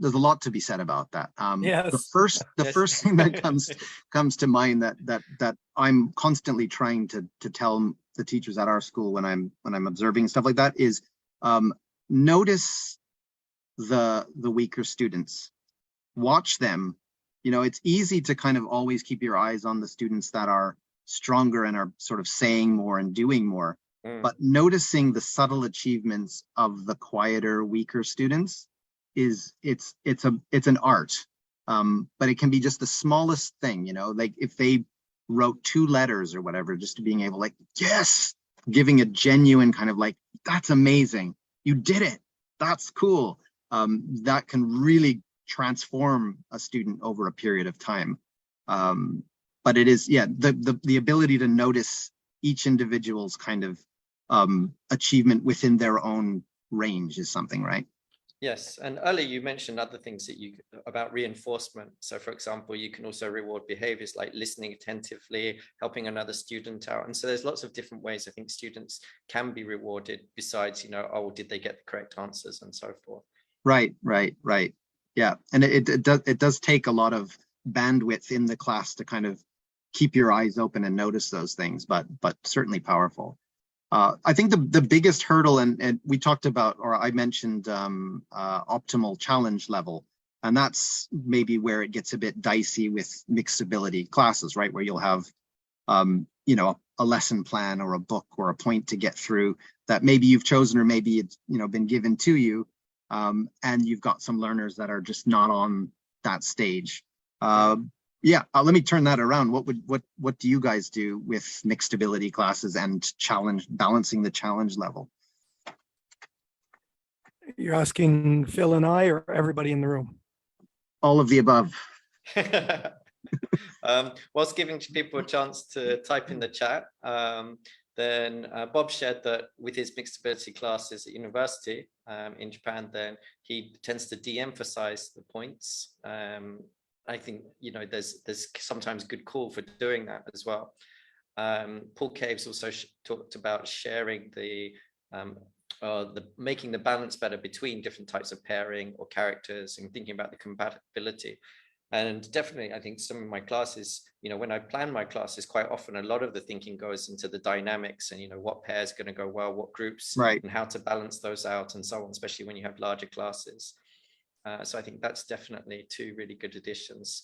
There's a lot to be said about that.
Yes.
The first thing that comes to mind that I'm constantly trying to tell the teachers at our school when I'm observing stuff like that is notice the weaker students, watch them. You know, it's easy to kind of always keep your eyes on the students that are stronger and are sort of saying more and doing more. But noticing the subtle achievements of the quieter, weaker students it's an art. But it can be just the smallest thing, you know, like if they wrote 2 letters or whatever, just to being able like, yes, giving a genuine kind of like, that's amazing. You did it. That's cool. That can really transform a student over a period of time. But it is, the ability to notice each individual's kind of achievement within their own range is something, right?
Yes, and earlier you mentioned other things about reinforcement. So for example, you can also reward behaviors like listening attentively, helping another student out. And so there's lots of different ways I think students can be rewarded besides, did they get the correct answers and so forth. Right.
Yeah, and it does take a lot of bandwidth in the class to kind of keep your eyes open and notice those things, but certainly powerful. I think the biggest hurdle, and we talked about, or I mentioned optimal challenge level, and that's maybe where it gets a bit dicey with mixed ability classes, right? Where you'll have, a lesson plan or a book or a point to get through that maybe you've chosen or maybe it's, been given to you, and you've got some learners that are just not on that stage. Let me turn that around. What do you guys do with mixed ability classes and balancing the challenge level?
You're asking Phil and I or everybody in the room?
All of the above.
Whilst giving people a chance to type in the chat, then Bob shared that with his mixed ability classes at university in Japan, then he tends to de-emphasize the points. I think, there's sometimes good call for doing that as well. Paul Caves also talked about sharing making the balance better between different types of pairing or characters and thinking about the compatibility. And definitely, I think some of my classes, when I plan my classes, quite often a lot of the thinking goes into the dynamics and, what pairs are going to go well, what groups,
right,
and how to balance those out and so on, especially when you have larger classes. So I think that's definitely 2 really good additions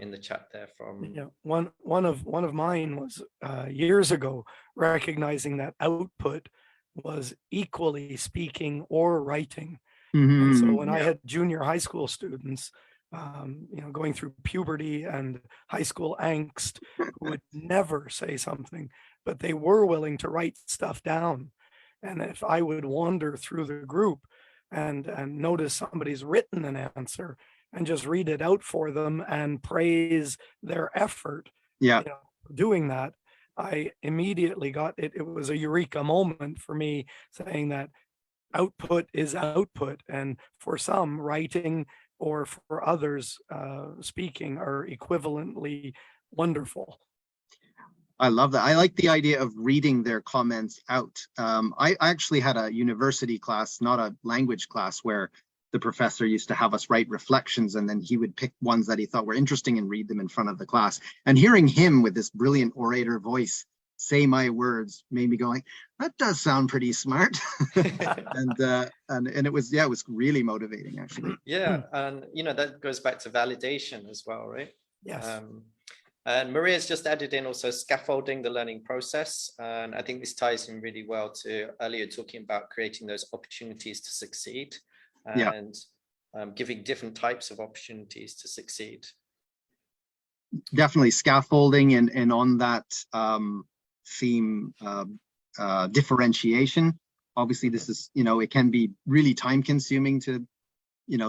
in the chat there from.
Yeah, one of mine was years ago, recognizing that output was equally speaking or writing. And so when I had junior high school students, going through puberty and high school angst, who would never say something, but they were willing to write stuff down. And if I would wander through the group and notice somebody's written an answer and just read it out for them and praise their effort, doing that, I immediately got it. It was a eureka moment for me, saying that output is output. And for some, writing, or for others, speaking, are equivalently wonderful.
I love that. I like the idea of reading their comments out. I actually had a university class, not a language class, where the professor used to have us write reflections, and then he would pick ones that he thought were interesting and read them in front of the class. And hearing him with this brilliant orator voice say my words made me going, that does sound pretty smart. and it was, yeah, it was really motivating, actually.
Yeah, and that goes back to validation as well, right?
Yes.
And Maria's just added in also scaffolding the learning process. And I think this ties in really well to earlier talking about creating those opportunities to succeed and giving different types of opportunities to succeed.
Definitely scaffolding, and on that theme, differentiation. Obviously, this is, it can be really time consuming to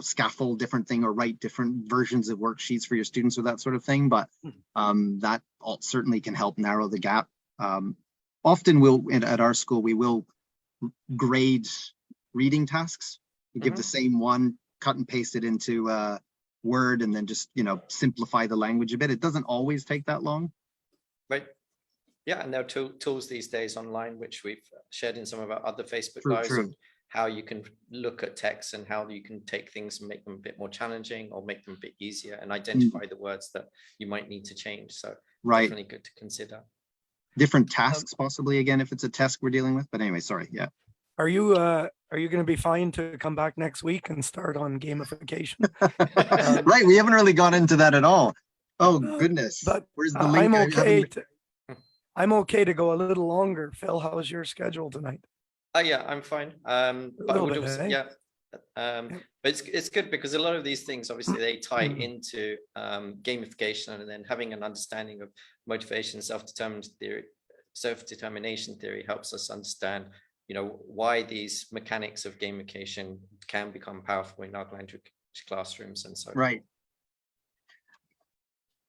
scaffold different thing or write different versions of worksheets for your students or that sort of thing, but that certainly can help narrow the gap. Often at our school, we will grade reading tasks. We give the same one, cut and paste it into Word, and then just simplify the language a bit. It doesn't always take that long.
Right. Yeah, and there are tools these days online, which we've shared in some of our other Facebook lives,
True.
how you can look at text and how you can take things and make them a bit more challenging or make them a bit easier and identify the words that you might need to change. So definitely good to consider.
Different tasks possibly, again, if it's a task we're dealing with. But anyway, sorry. Yeah.
Are you going to be fine to come back next week and start on gamification?
Right. We haven't really gone into that at all. Oh, goodness.
But
where's the link?
I'm okay to go a little longer. Phil, how's your schedule tonight?
Yeah, I'm fine. But I would also, but it's good because a lot of these things, obviously, they tie into gamification, and then having an understanding of motivation, self-determination theory helps us understand, why these mechanics of gamification can become powerful in our language classrooms and so.
Right.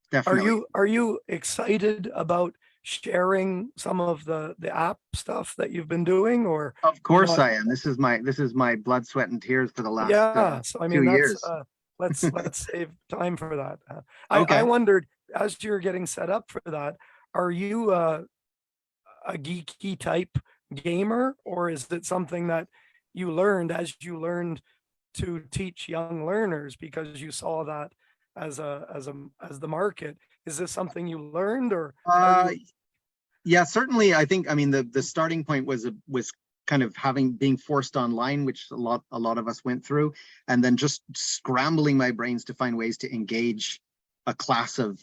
Definitely.
Are you excited about sharing some of the app stuff that you've been doing, or?
Of course I am. This is my blood, sweat, and tears for the last
so I mean,
2 years.
let's save time for that.
Okay.
I wondered, as you're getting set up for that, are you a geeky type gamer, or is it something that you learned as you learned to teach young learners because you saw that as the market? Is this something you learned, or?
Yeah, certainly. I think, the starting point was kind of being forced online, which a lot of us went through, and then just scrambling my brains to find ways to engage a class of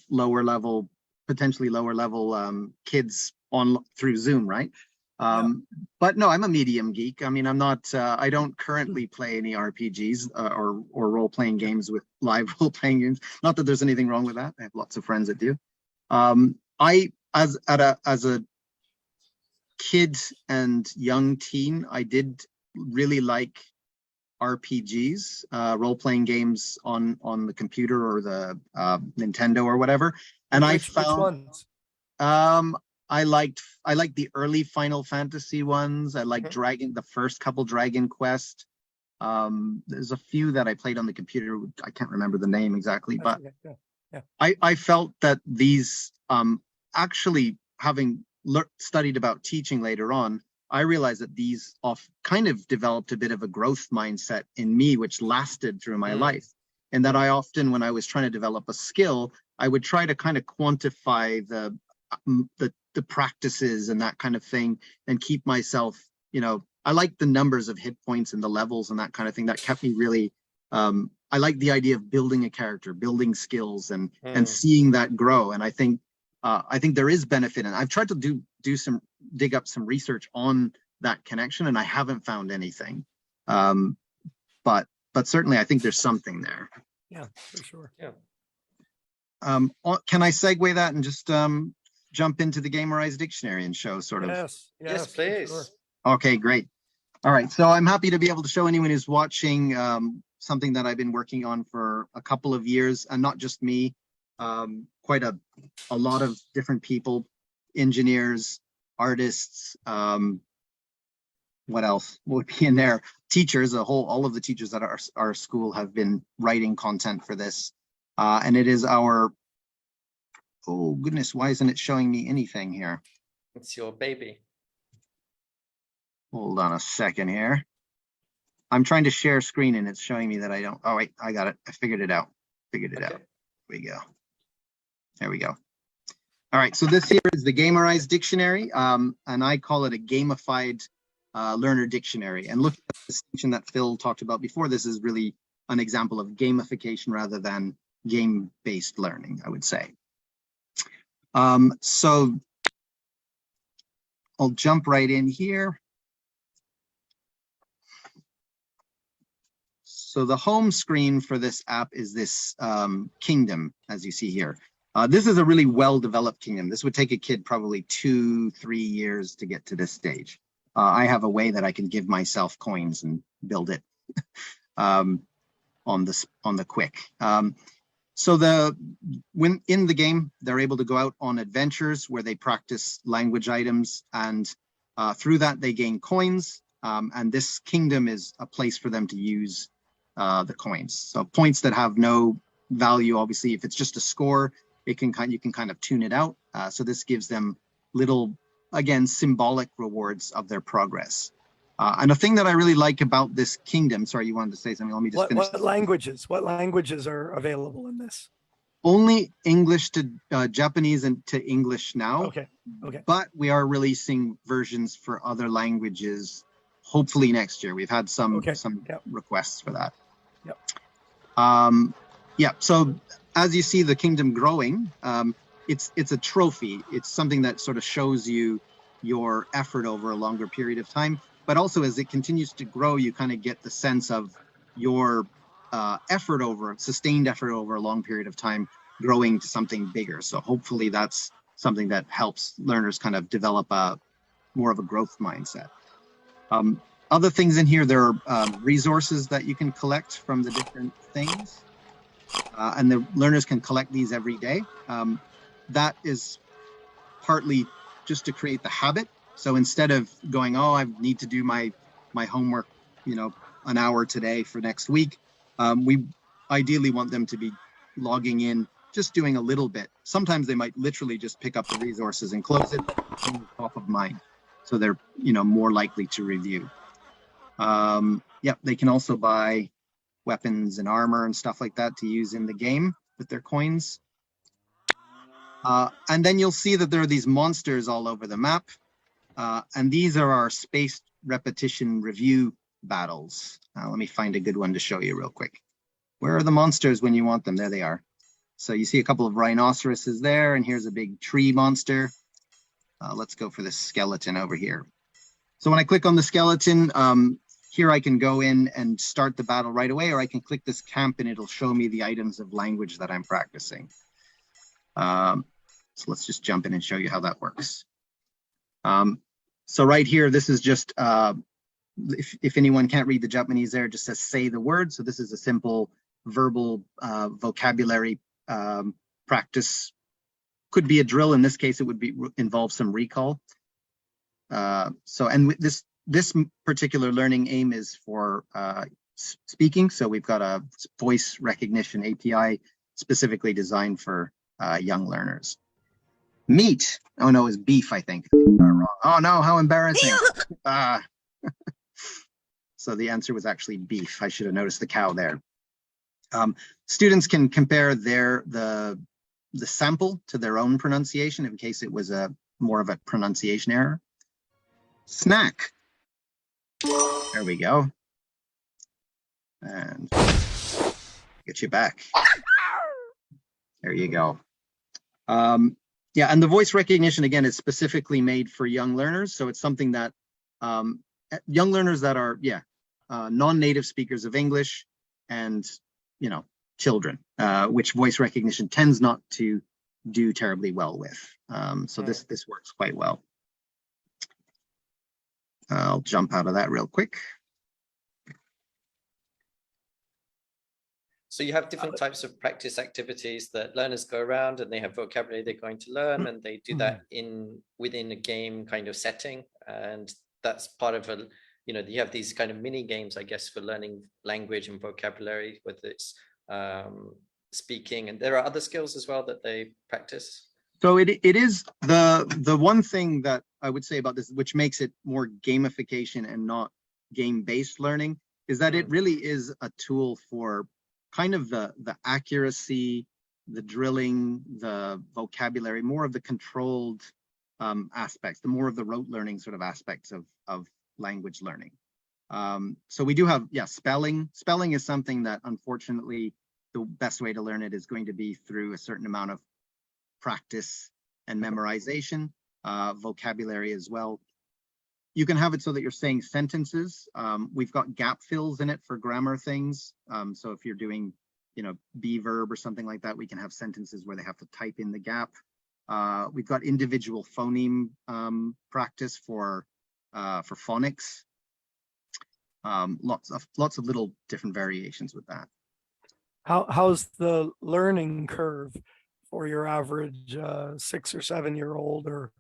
potentially lower level kids through Zoom, right? But no, I'm a medium geek. I'm not, I don't currently play any RPGs or role-playing games with live role-playing games. Not that there's anything wrong with that. I have lots of friends that do. As a kid and young teen, I did really like RPGs, role-playing games on the computer or the Nintendo or whatever. And which ones? I liked the early Final Fantasy ones. I liked the first couple Dragon Quest. There's a few that I played on the computer. I can't remember the name exactly, but I felt that these, actually having studied about teaching later on, I realized that these kind of developed a bit of a growth mindset in me, which lasted through my life. And that I often, when I was trying to develop a skill, I would try to kind of quantify the practices and that kind of thing, and keep myself, I like the numbers of hit points and the levels and that kind of thing. That kept me really, I like the idea of building a character, building skills, and seeing that grow. And I think there is benefit, and I've tried to dig up some research on that connection, and I haven't found anything. But certainly I think there's something there.
Yeah, for sure.
Yeah.
Can I segue that and just jump into the Gamerize Dictionary and show sort of?
Yes, please.
Sure.
Okay, great. All right, so I'm happy to be able to show anyone who's watching something that I've been working on for a couple of years, and not just me, quite a lot of different people, engineers, artists, what else would be in there? Teachers, all of the teachers at our school have been writing content for this. And it is our, oh goodness, why isn't it showing me anything here?
It's your baby.
Hold on a second here. I'm trying to share screen and it's showing me that I don't. Oh, wait, I got it. I figured it out. Figured it out. Here we go. There we go. All right, so this here is the Gamerize Dictionary, and I call it a gamified learner dictionary. And look at the distinction that Phil talked about before. This is really an example of gamification rather than game-based learning, I would say. So I'll jump right in here. So the home screen for this app is this kingdom, as you see here. This is a really well-developed kingdom. This would take a kid probably 2-3 years to get to this stage. I have a way that I can give myself coins and build it on the quick. So when in the game, they're able to go out on adventures where they practice language items, and through that they gain coins. And this kingdom is a place for them to use the coins. So points that have no value, obviously, if it's just a score, you can kind of tune it out. So this gives them little, again, symbolic rewards of their progress. And a thing that I really like about this kingdom, sorry, you wanted to say something, let me just finish.
What languages are available in this?
Only English to Japanese and to English now.
Okay.
But we are releasing versions for other languages, hopefully next year. We've had some requests for that. So as you see the kingdom growing, it's a trophy. It's something that sort of shows you your effort over a longer period of time. But also as it continues to grow, you kind of get the sense of your sustained effort over a long period of time growing to something bigger. So hopefully that's something that helps learners kind of develop more of a growth mindset. Other things in here, there are resources that you can collect from the different things. And the learners can collect these every day. That is partly just to create the habit. So instead of going, oh, I need to do my homework, an hour today for next week, we ideally want them to be logging in, just doing a little bit. Sometimes they might literally just pick up the resources and close it top of mind. So they're, more likely to review. They can also buy weapons and armor and stuff like that to use in the game with their coins. And then you'll see that there are these monsters all over the map. And these are our spaced repetition review battles. Let me find a good one to show you real quick. Where are the monsters when you want them? There they are. So you see a couple of rhinoceroses there, and here's a big tree monster. Let's go for this skeleton over here. So when I click on the skeleton, here I can go in and start the battle right away, or I can click this camp and it'll show me the items of language that I'm practicing. So let's just jump in and show you how that works. So right here, this is just, if anyone can't read the Japanese there, it just says say the word. So this is a simple verbal vocabulary practice. Could be a drill. In this case, it would involve some recall. And this particular learning aim is for speaking. So we've got a voice recognition API specifically designed for young learners. Meat. Oh no, it's beef, I think. Wrong. Oh no, how embarrassing. So the answer was actually beef. I should have noticed the cow there. Students can compare the sample to their own pronunciation in case it was more of a pronunciation error. Snack. There we go. And get you back. There you go. And the voice recognition, again, is specifically made for young learners. So it's something that young learners that are, non-native speakers of English and, children, which voice recognition tends not to do terribly well with. So this works quite well. I'll jump out of that real quick.
So you have different types of practice activities that learners go around and they have vocabulary they're going to learn, and they do that within a game kind of setting. And that's part of you have these kind of mini games, I guess, for learning language and vocabulary, whether it's speaking, and there are other skills as well that they practice.
So it is the one thing that I would say about this, which makes it more gamification and not game-based learning, is that it really is a tool for kind of the accuracy, the drilling, the vocabulary, more of the controlled aspects, the more of the rote learning sort of aspects of language learning. So we do have, yeah, spelling. Spelling is something that unfortunately the best way to learn it is going to be through a certain amount of practice and memorization, vocabulary as well. You can have it so that you're saying sentences. We've got gap fills in it for grammar things. So if you're doing, you know, be verb or something like that, we can have sentences where they have to type in the gap. We've got individual phoneme practice for phonics. Lots of little different variations with that.
How's the learning curve for your average 6 or 7 year old or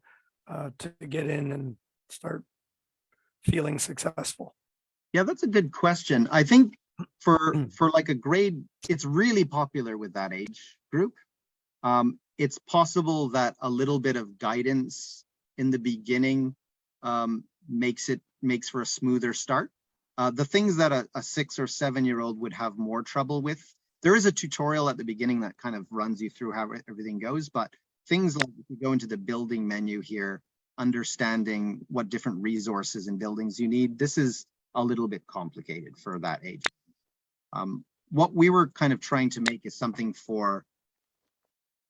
to get in and start feeling successful?
Yeah, that's a good question. I think for like a grade, it's really popular with that age group. It's possible that a little bit of guidance in the beginning makes for a smoother start. The things that a 6 or 7 year old would have more trouble with, there is a tutorial at the beginning that kind of runs you through how everything goes, but things like if you go into the building menu here, understanding what different resources and buildings you need, this is a little bit complicated for that age. What we were kind of trying to make is something for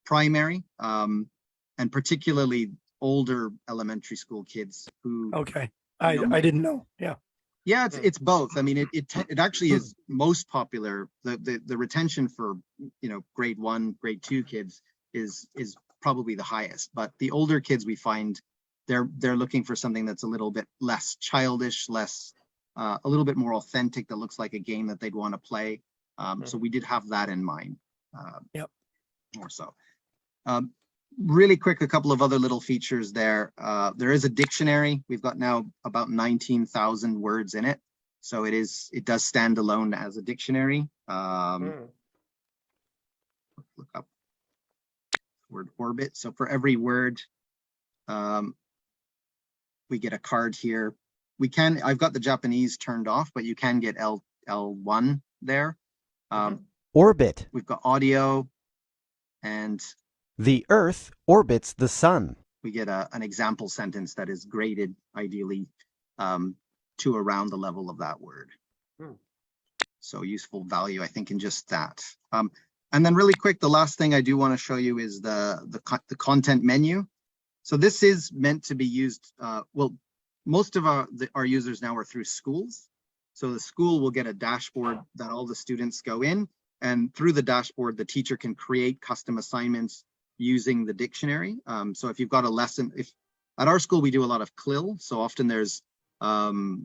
primary, and particularly older elementary school kids who.
Okay, I didn't know. Yeah.
Yeah, it's both. I mean, it actually is most popular. The retention for, you know, grade 1, grade 2 kids is probably the highest. But the older kids, we find they're looking for something that's a little bit less childish, less a little bit more authentic, that looks like a game that they'd want to play. So we did have that in mind.
Yep.
More so. Really quick, a couple of other little features there. There is a dictionary. We've got now about 19,000 words in it. So it does stand alone as a dictionary. Look up word orbit. So for every word, we get a card here. I've got the Japanese turned off, but you can get L1 there.
Orbit.
We've got audio and
the Earth orbits the sun.
We get an example sentence that is graded ideally to around the level of that word. So useful value, I think, in just that. And then really quick, the last thing I do want to show you is the content menu. So this is meant to be used, well, most of our users now are through schools. So the school will get a dashboard that all the students go in, and through the dashboard, the teacher can create custom assignments using the dictionary. So if you've got a lesson, at our school we do a lot of CLIL, so often there's heavy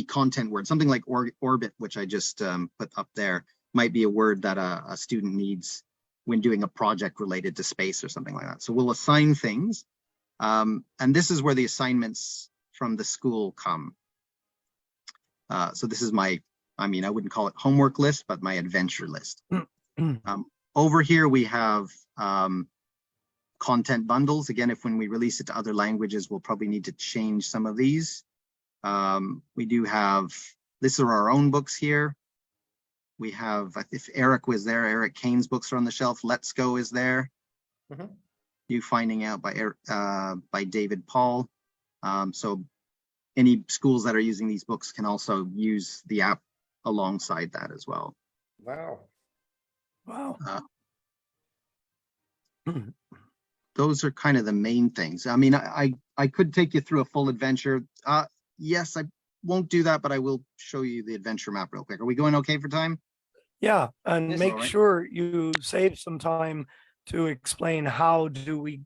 content words, something like orbit, which I just put up there, might be a word that a student needs when doing a project related to space or something like that. So we'll assign things, and this is where the assignments from the school come. So this is I wouldn't call it homework list, but my adventure list. Over here, we have content bundles. Again, when we release it to other languages, we'll probably need to change some of these. We do have, these are our own books here. We have, if Eric was there, Eric Kane's books are on the shelf. Let's Go is there. You Finding Out by David Paul. So any schools that are using these books can also use the app alongside that as well.
Wow.
Those are kind of the main things. I mean, I could take you through a full adventure. Yes, I won't do that, but I will show you the adventure map real quick. Are we going okay for time?
Yeah, and
Yes,
make
all right.
sure you save some time to explain how do we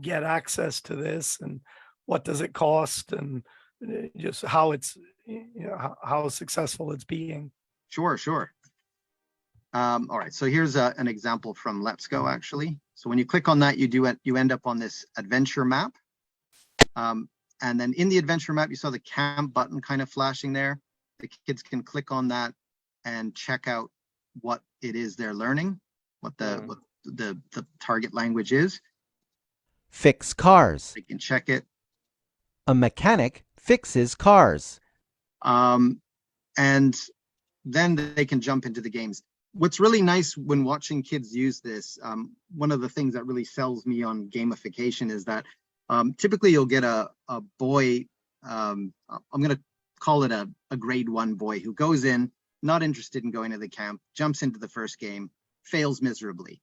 get access to this and what does it cost and just how it's, how successful it's being.
Sure. All right, so here's an example from Let's Go, actually. So when you click on that, you end up on this adventure map. And then in the adventure map, you saw the camp button kind of flashing there. The kids can click on that and check out what it is they're learning, what the target language is.
Fix cars.
They can check it.
A mechanic fixes cars.
and then they can jump into the games. What's really nice when watching kids use this, one of the things that really sells me on gamification is that typically you'll get a boy, I'm going to call it a grade 1 boy who goes in, not interested in going to the camp, jumps into the first game, fails miserably.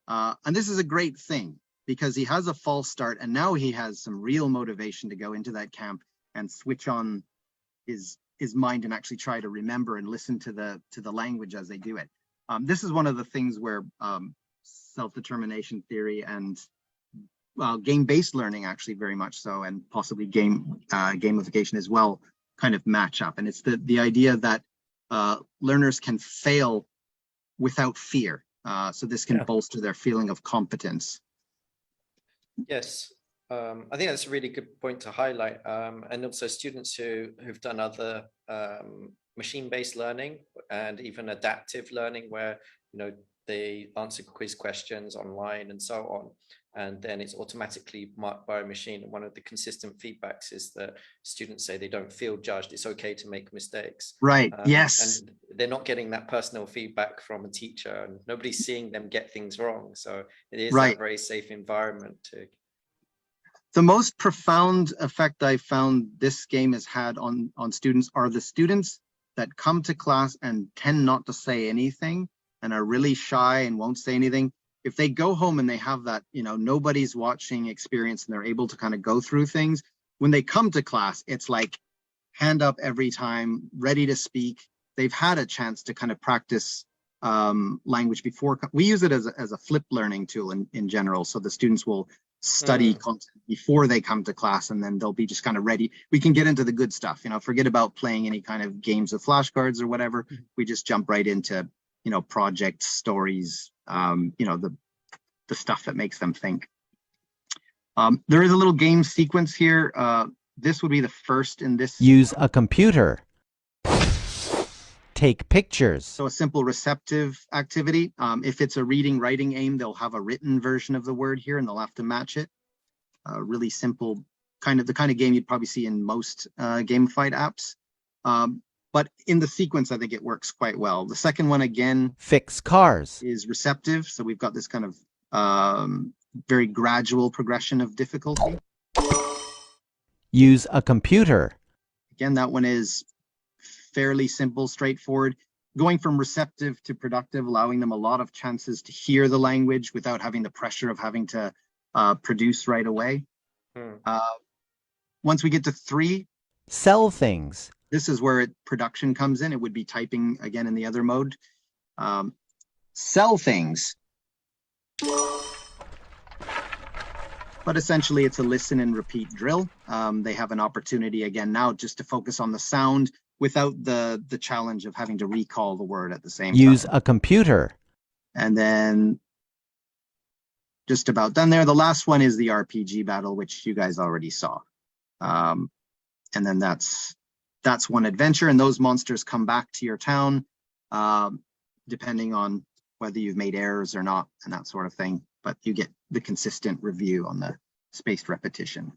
And this is a great thing because he has a false start and now he has some real motivation to go into that camp and switch on his mind and actually try to remember and listen to the language as they do it. This is one of the things where self-determination theory and game-based learning actually very much so, and possibly gamification as well, kind of match up. And it's the idea that learners can fail without fear. So this can bolster their feeling of competence.
Yes, I think that's a really good point to highlight. And also students who've done other machine-based learning and even adaptive learning where, they answer quiz questions online and so on, and then it's automatically marked by a machine. And one of the consistent feedbacks is that students say they don't feel judged. It's okay to make mistakes.
Right. Yes.
And they're not getting that personal feedback from a teacher, and nobody's seeing them get things wrong. So it is a very safe environment to.
The most profound effect I found this game has had on students are the students that come to class and tend not to say anything and are really shy and won't say anything. If they go home and they have that, nobody's watching experience and they're able to kind of go through things, when they come to class, it's like hand up every time, ready to speak. They've had a chance to kind of practice language before. We use it as a flip learning tool in general. So the students will study content before they come to class, and then they'll be just kind of ready. We can get into the good stuff, forget about playing any kind of games of flashcards or whatever. We just jump right into, project stories, the stuff that makes them think. There is a little game sequence here. This would be the first in this.
Use a computer. Take pictures.
So a simple receptive activity. If it's a reading, writing aim, they'll have a written version of the word here and they'll have to match it. Really simple, the kind of game you'd probably see in most gamified apps. But in the sequence, I think it works quite well. The second one, again,
fix cars,
is receptive. So we've got this kind of very gradual progression of difficulty.
Use a computer.
Again, that one is fairly simple, straightforward, going from receptive to productive, allowing them a lot of chances to hear the language without having the pressure of having to produce right away. Once we get to 3,
sell things.
This is where production comes in. It would be typing again in the other mode. Sell things. But essentially it's a listen and repeat drill. They have an opportunity again now just to focus on the sound without the challenge of having to recall the word at the same time.
Use a computer.
And then just about done there. The last one is the RPG battle, which you guys already saw. And then that's one adventure, and those monsters come back to your town, depending on whether you've made errors or not and that sort of thing. But you get the consistent review on the spaced repetition.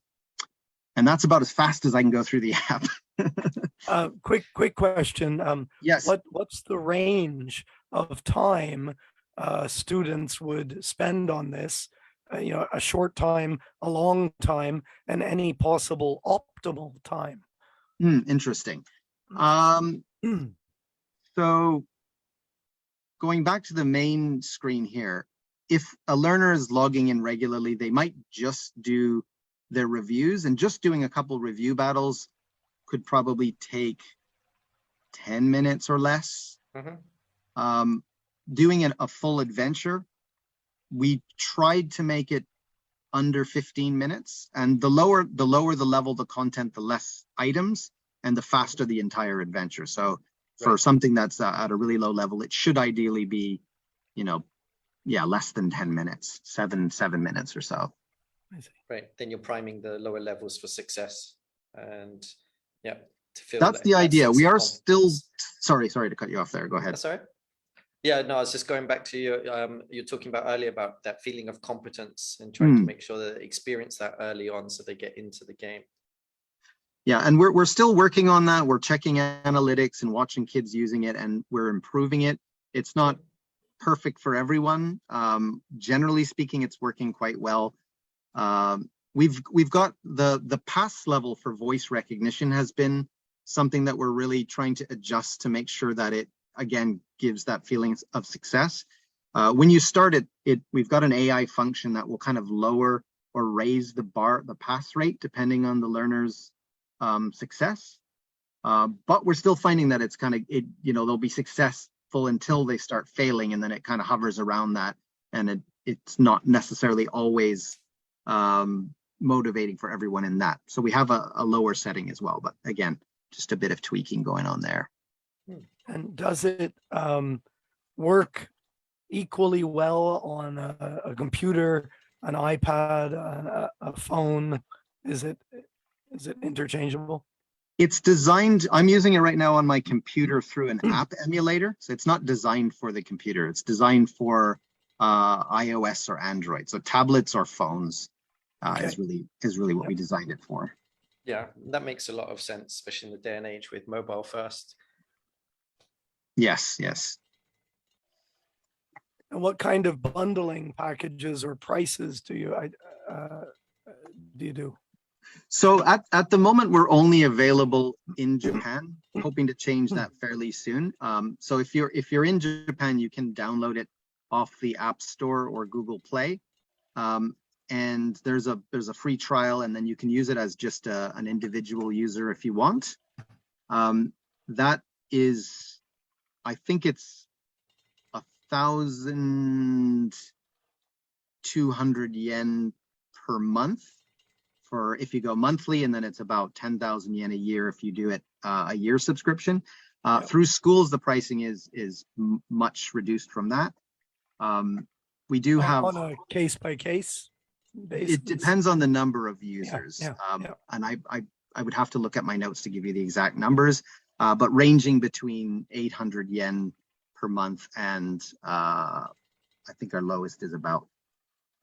And that's about as fast as I can go through the app.
Quick question.
Yes.
What's the range of time students would spend on this? A short time, a long time, and any possible optimal time?
Interesting. So going back to the main screen here, if a learner is logging in regularly, they might just do their reviews, and just doing a couple review battles could probably take 10 minutes or less. Doing a full adventure, we tried to make it under 15 minutes, and the lower the level the content, the less items and the faster the entire adventure. So for something that's at a really low level, it should ideally be, less than 10 minutes, seven minutes or so.
Right, then you're priming the lower levels for success, and to feel
that's the idea. We are still sorry to cut you off there. Go ahead.
That's all right. Yeah, no, I was just going back to you're talking about earlier about that feeling of competence and trying to make sure that they experience that early on so they get into the game.
Yeah, and we're still working on that. We're checking analytics and watching kids using it, and we're improving it. It's not perfect for everyone. Generally speaking, it's working quite well. We've got the pass level for voice recognition has been something that we're really trying to adjust to make sure that it again gives that feeling of success. When you start it, we've got an AI function that will kind of lower or raise the pass rate depending on the learner's success. But we're still finding that it's kind of they'll be successful until they start failing, and then it kind of hovers around that, and it's not necessarily always motivating for everyone in that. So we have a lower setting as well, but again, just a bit of tweaking going on there.
And does it work equally well on a computer, an iPad, a phone? Is it interchangeable?
It's designed, I'm using it right now on my computer through an app emulator. So it's not designed for the computer. It's designed for iOS or Android. So tablets or phones is really what we designed it for.
Yeah, that makes a lot of sense, especially in the day and age with mobile first.
Yes, yes.
And what kind of bundling packages or prices do you do?
So at the moment, we're only available in Japan, hoping to change that fairly soon. So if you're in Japan, you can download it off the App Store or Google Play. And there's a free trial, and then you can use it as just an individual user if you want. That is, I think it's 1,200 yen per month for if you go monthly, and then it's about 10,000 yen a year if you do it a year subscription. Through schools, the pricing is much reduced from that. We do have
on a case by case basis.
It depends on the number of users. And I would have to look at my notes to give you the exact numbers, but ranging between 800 yen per month and I think our lowest is about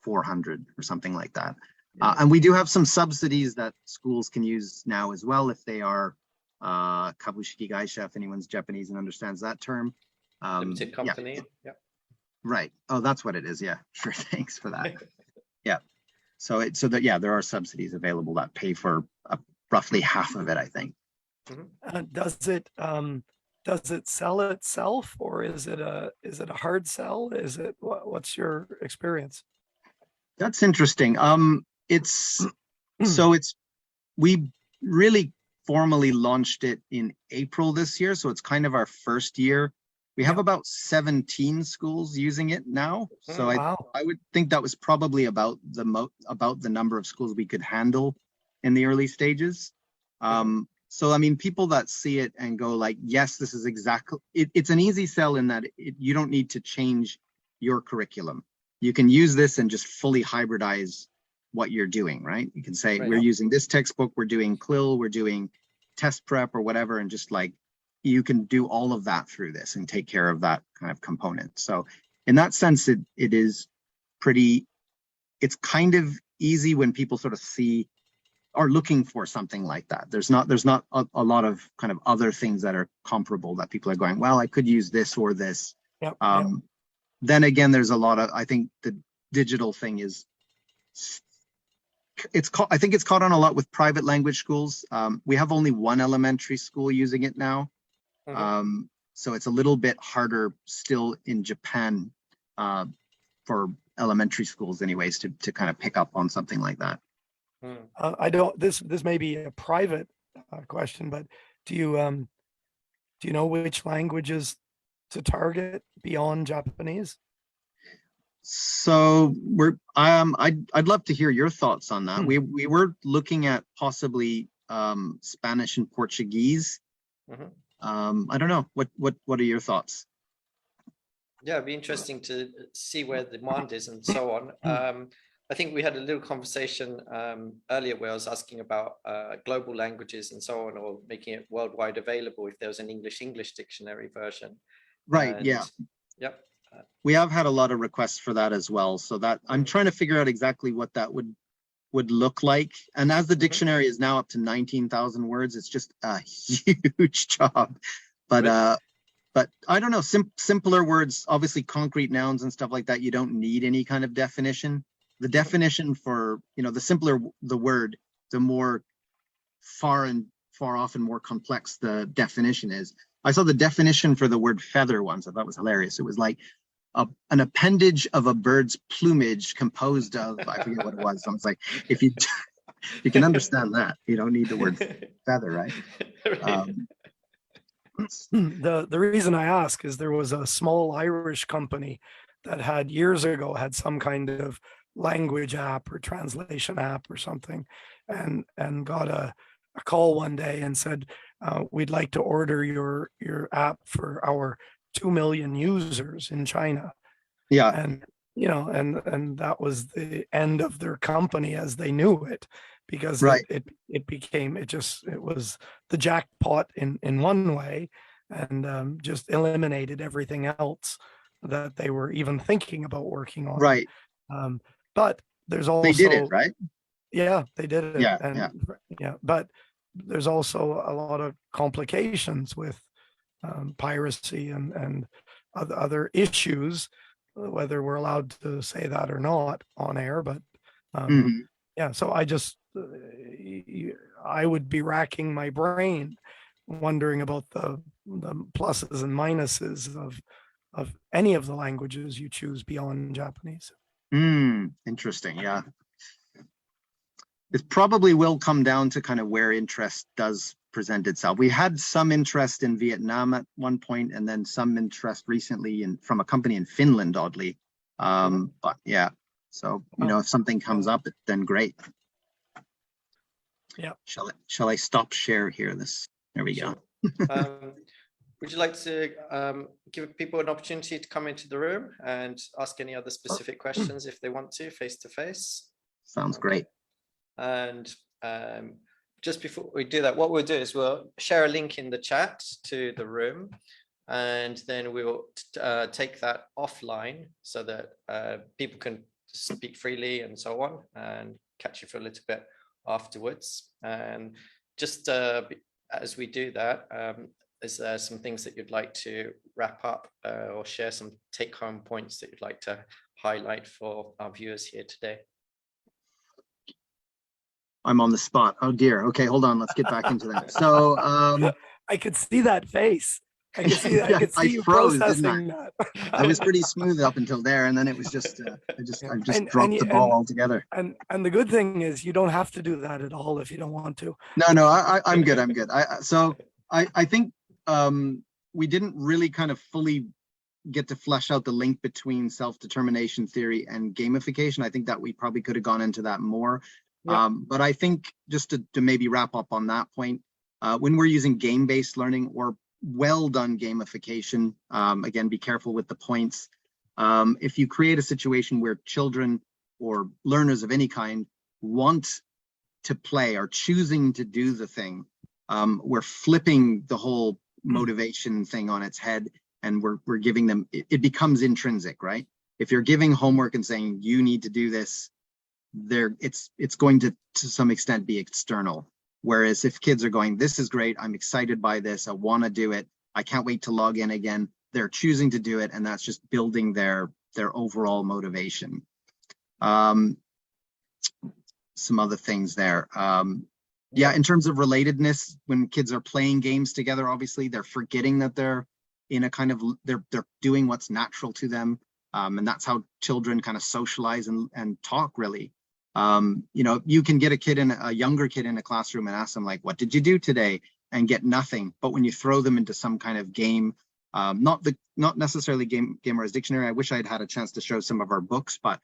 400 or something like that. And we do have some subsidies that schools can use now as well if they are kabushiki gaisha, if anyone's Japanese and understands that term.
Limited company. Yeah.
Right. Oh, that's what it is. Yeah, sure. Thanks for that. Yeah. So there are subsidies available that pay for roughly half of it, I think.
Does it sell itself, or is it a hard sell? What's your experience?
That's interesting. We really formally launched it in April this year, so it's kind of our first year. We have about 17 schools using it now, so I would think that was probably about the number of schools we could handle in the early stages. So I mean, people that see it and go like, yes, this is exactly it's an easy sell in that you don't need to change your curriculum. You can use this and just fully hybridize what you're doing, right? You can say, we're using this textbook, we're doing CLIL, we're doing test prep or whatever, and just like, you can do all of that through this and take care of that kind of component. So in that sense, it is it's kind of easy when people sort of are looking for something like that. There's not a lot of kind of other things that are comparable that people are going, well, I could use this or this. Then again, there's a lot of, I think the digital thing is, I think it's caught on a lot with private language schools. We have only one elementary school using it now. So it's a little bit harder still in Japan for elementary schools anyways to kind of pick up on something like that.
This may be a private question, but do you know which languages to target beyond Japanese?
So I'd love to hear your thoughts on that. We were looking at possibly Spanish and Portuguese. I don't know. What are your thoughts?
Yeah, it'd be interesting to see where the demand is and so on. I think we had a little conversation earlier where I was asking about global languages and so on, or making it worldwide available if there was an English dictionary version.
Right.
Yep.
We have had a lot of requests for that as well. So that I'm trying to figure out exactly what that would would look like. And as the dictionary is now up to 19,000 words, it's just a huge job. But I don't know, simpler words, obviously concrete nouns and stuff like that, you don't need any kind of definition. The definition for, the simpler the word, the more far off and more complex the definition is. I saw the definition for the word feather once. I thought it was hilarious. It was like an appendage of a bird's plumage composed of, I forget what it was. So I was like, if you can understand that, you don't need the word feather, right?
The reason I ask is there was a small Irish company that had years ago had some kind of language app or translation app or something, and got a call one day and said, we'd like to order your app for our 2 million users in China.
Yeah.
And and that was the end of their company as they knew it, because
right.
it was the jackpot in one way, and just eliminated everything else that they were even thinking about working on.
Right.
But there's also,
they did it, right?
Yeah, they did it.
Yeah.
Yeah. But there's also a lot of complications with piracy and other issues, whether we're allowed to say that or not on air. But yeah, so I would be racking my brain wondering about the pluses and minuses of any of the languages you choose beyond Japanese.
Interesting. Yeah. It probably will come down to kind of where interest does present itself. We had some interest in Vietnam at one point, and then some interest recently from a company in Finland, oddly. But yeah, so if something comes up, then great.
Yeah.
Shall I stop share here? There we go.
Would you like to give people an opportunity to come into the room and ask any other specific questions if they want to, face to face?
Sounds great.
And just before we do that, what we'll do is we'll share a link in the chat to the room, and then we will take that offline so that people can speak freely and so on, and catch you for a little bit afterwards. And just as we do that, is there some things that you'd like to wrap up or share some take-home points that you'd like to highlight for our viewers here today?
I'm on the spot. Oh dear. Okay, hold on. Let's get back into that. So
I could see that face. I could see that. I could see you
froze,
processing that.
I was pretty smooth up until there, and then it was just I just dropped the ball altogether.
And the good thing is you don't have to do that at all if you don't want to.
No, I'm good. I'm good. I think we didn't really kind of fully get to flesh out the link between self-determination theory and gamification. I think that we probably could have gone into that more. Yeah. But I think just to maybe wrap up on that point, when we're using game-based learning or well-done gamification, again, be careful with the points. If you create a situation where children or learners of any kind want to play or choosing to do the thing, we're flipping the whole motivation thing on its head, and we're giving them, it becomes intrinsic, right? If you're giving homework and saying you need to do this, it's going to some extent be external. Whereas if kids are going, this is great, I'm excited by this, I want to do it, I can't wait to log in again, they're choosing to do it, and that's just building their overall motivation. Some other things there. Yeah, in terms of relatedness, when kids are playing games together, obviously they're forgetting that they're in a kind of, they're doing what's natural to them. And that's how children kind of socialize and talk, really. You can get a younger kid in a classroom and ask them, like, what did you do today? And get nothing. But when you throw them into some kind of game, not necessarily Gamerize Dictionary, I wish I'd had a chance to show some of our books, but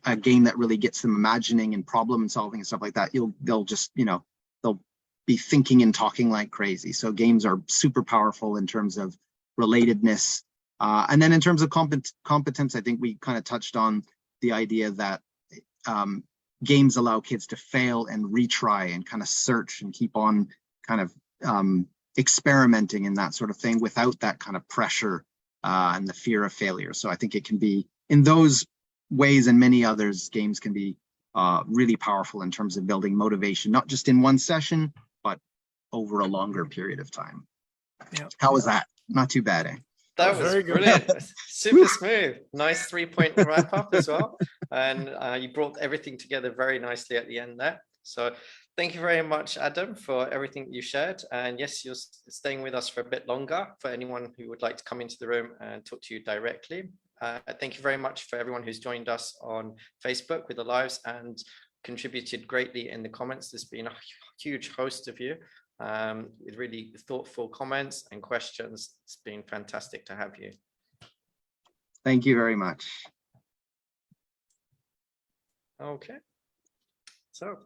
a game that really gets them imagining and problem solving and stuff like that, they'll just, they'll be thinking and talking like crazy. So games are super powerful in terms of relatedness. And then in terms of competence, I think we kind of touched on the idea that games allow kids to fail and retry and kind of search and keep on kind of experimenting and that sort of thing without that kind of pressure and the fear of failure. So I think it can be, in those ways and many others, games can be really powerful in terms of building motivation, not just in one session, but over a longer period of time.
Yeah.
How was that? Not too bad, eh?
That was
very good.
brilliant. Super smooth. Nice 3-point wrap up as well. And you brought everything together very nicely at the end there. So thank you very much, Adam, for everything you shared. And yes, you're staying with us for a bit longer for anyone who would like to come into the room and talk to you directly. Thank you very much for everyone who's joined us on Facebook with the lives and contributed greatly in the comments. There's been a huge host of you with really thoughtful comments and questions. It's been fantastic to have you.
Thank you very much.
Okay. So,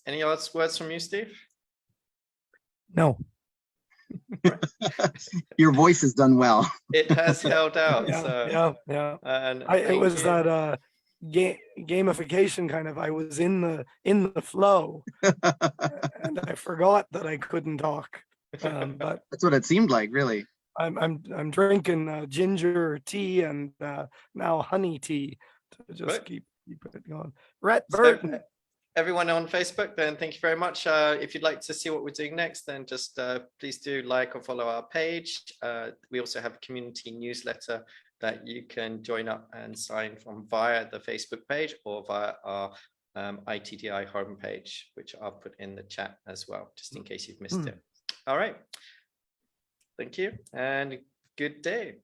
any other words from you, Steve?
No.
Your voice has done well.
It has held out.
Yeah,
So,
yeah.
and
It was
you.
that gamification kind of, I was in the flow and I forgot that I couldn't talk. But
That's what it seemed like, really.
I'm drinking ginger tea and now honey tea to just
Right.
keep it going. Rhett
So,
Burton.
everyone on Facebook, then thank you very much. If you'd like to see what we're doing next, then just please do like or follow our page. We also have a community newsletter that you can join up and sign from via the Facebook page or via our ITDI homepage, which I'll put in the chat as well, just in case you've missed it. All right. Thank you and good day.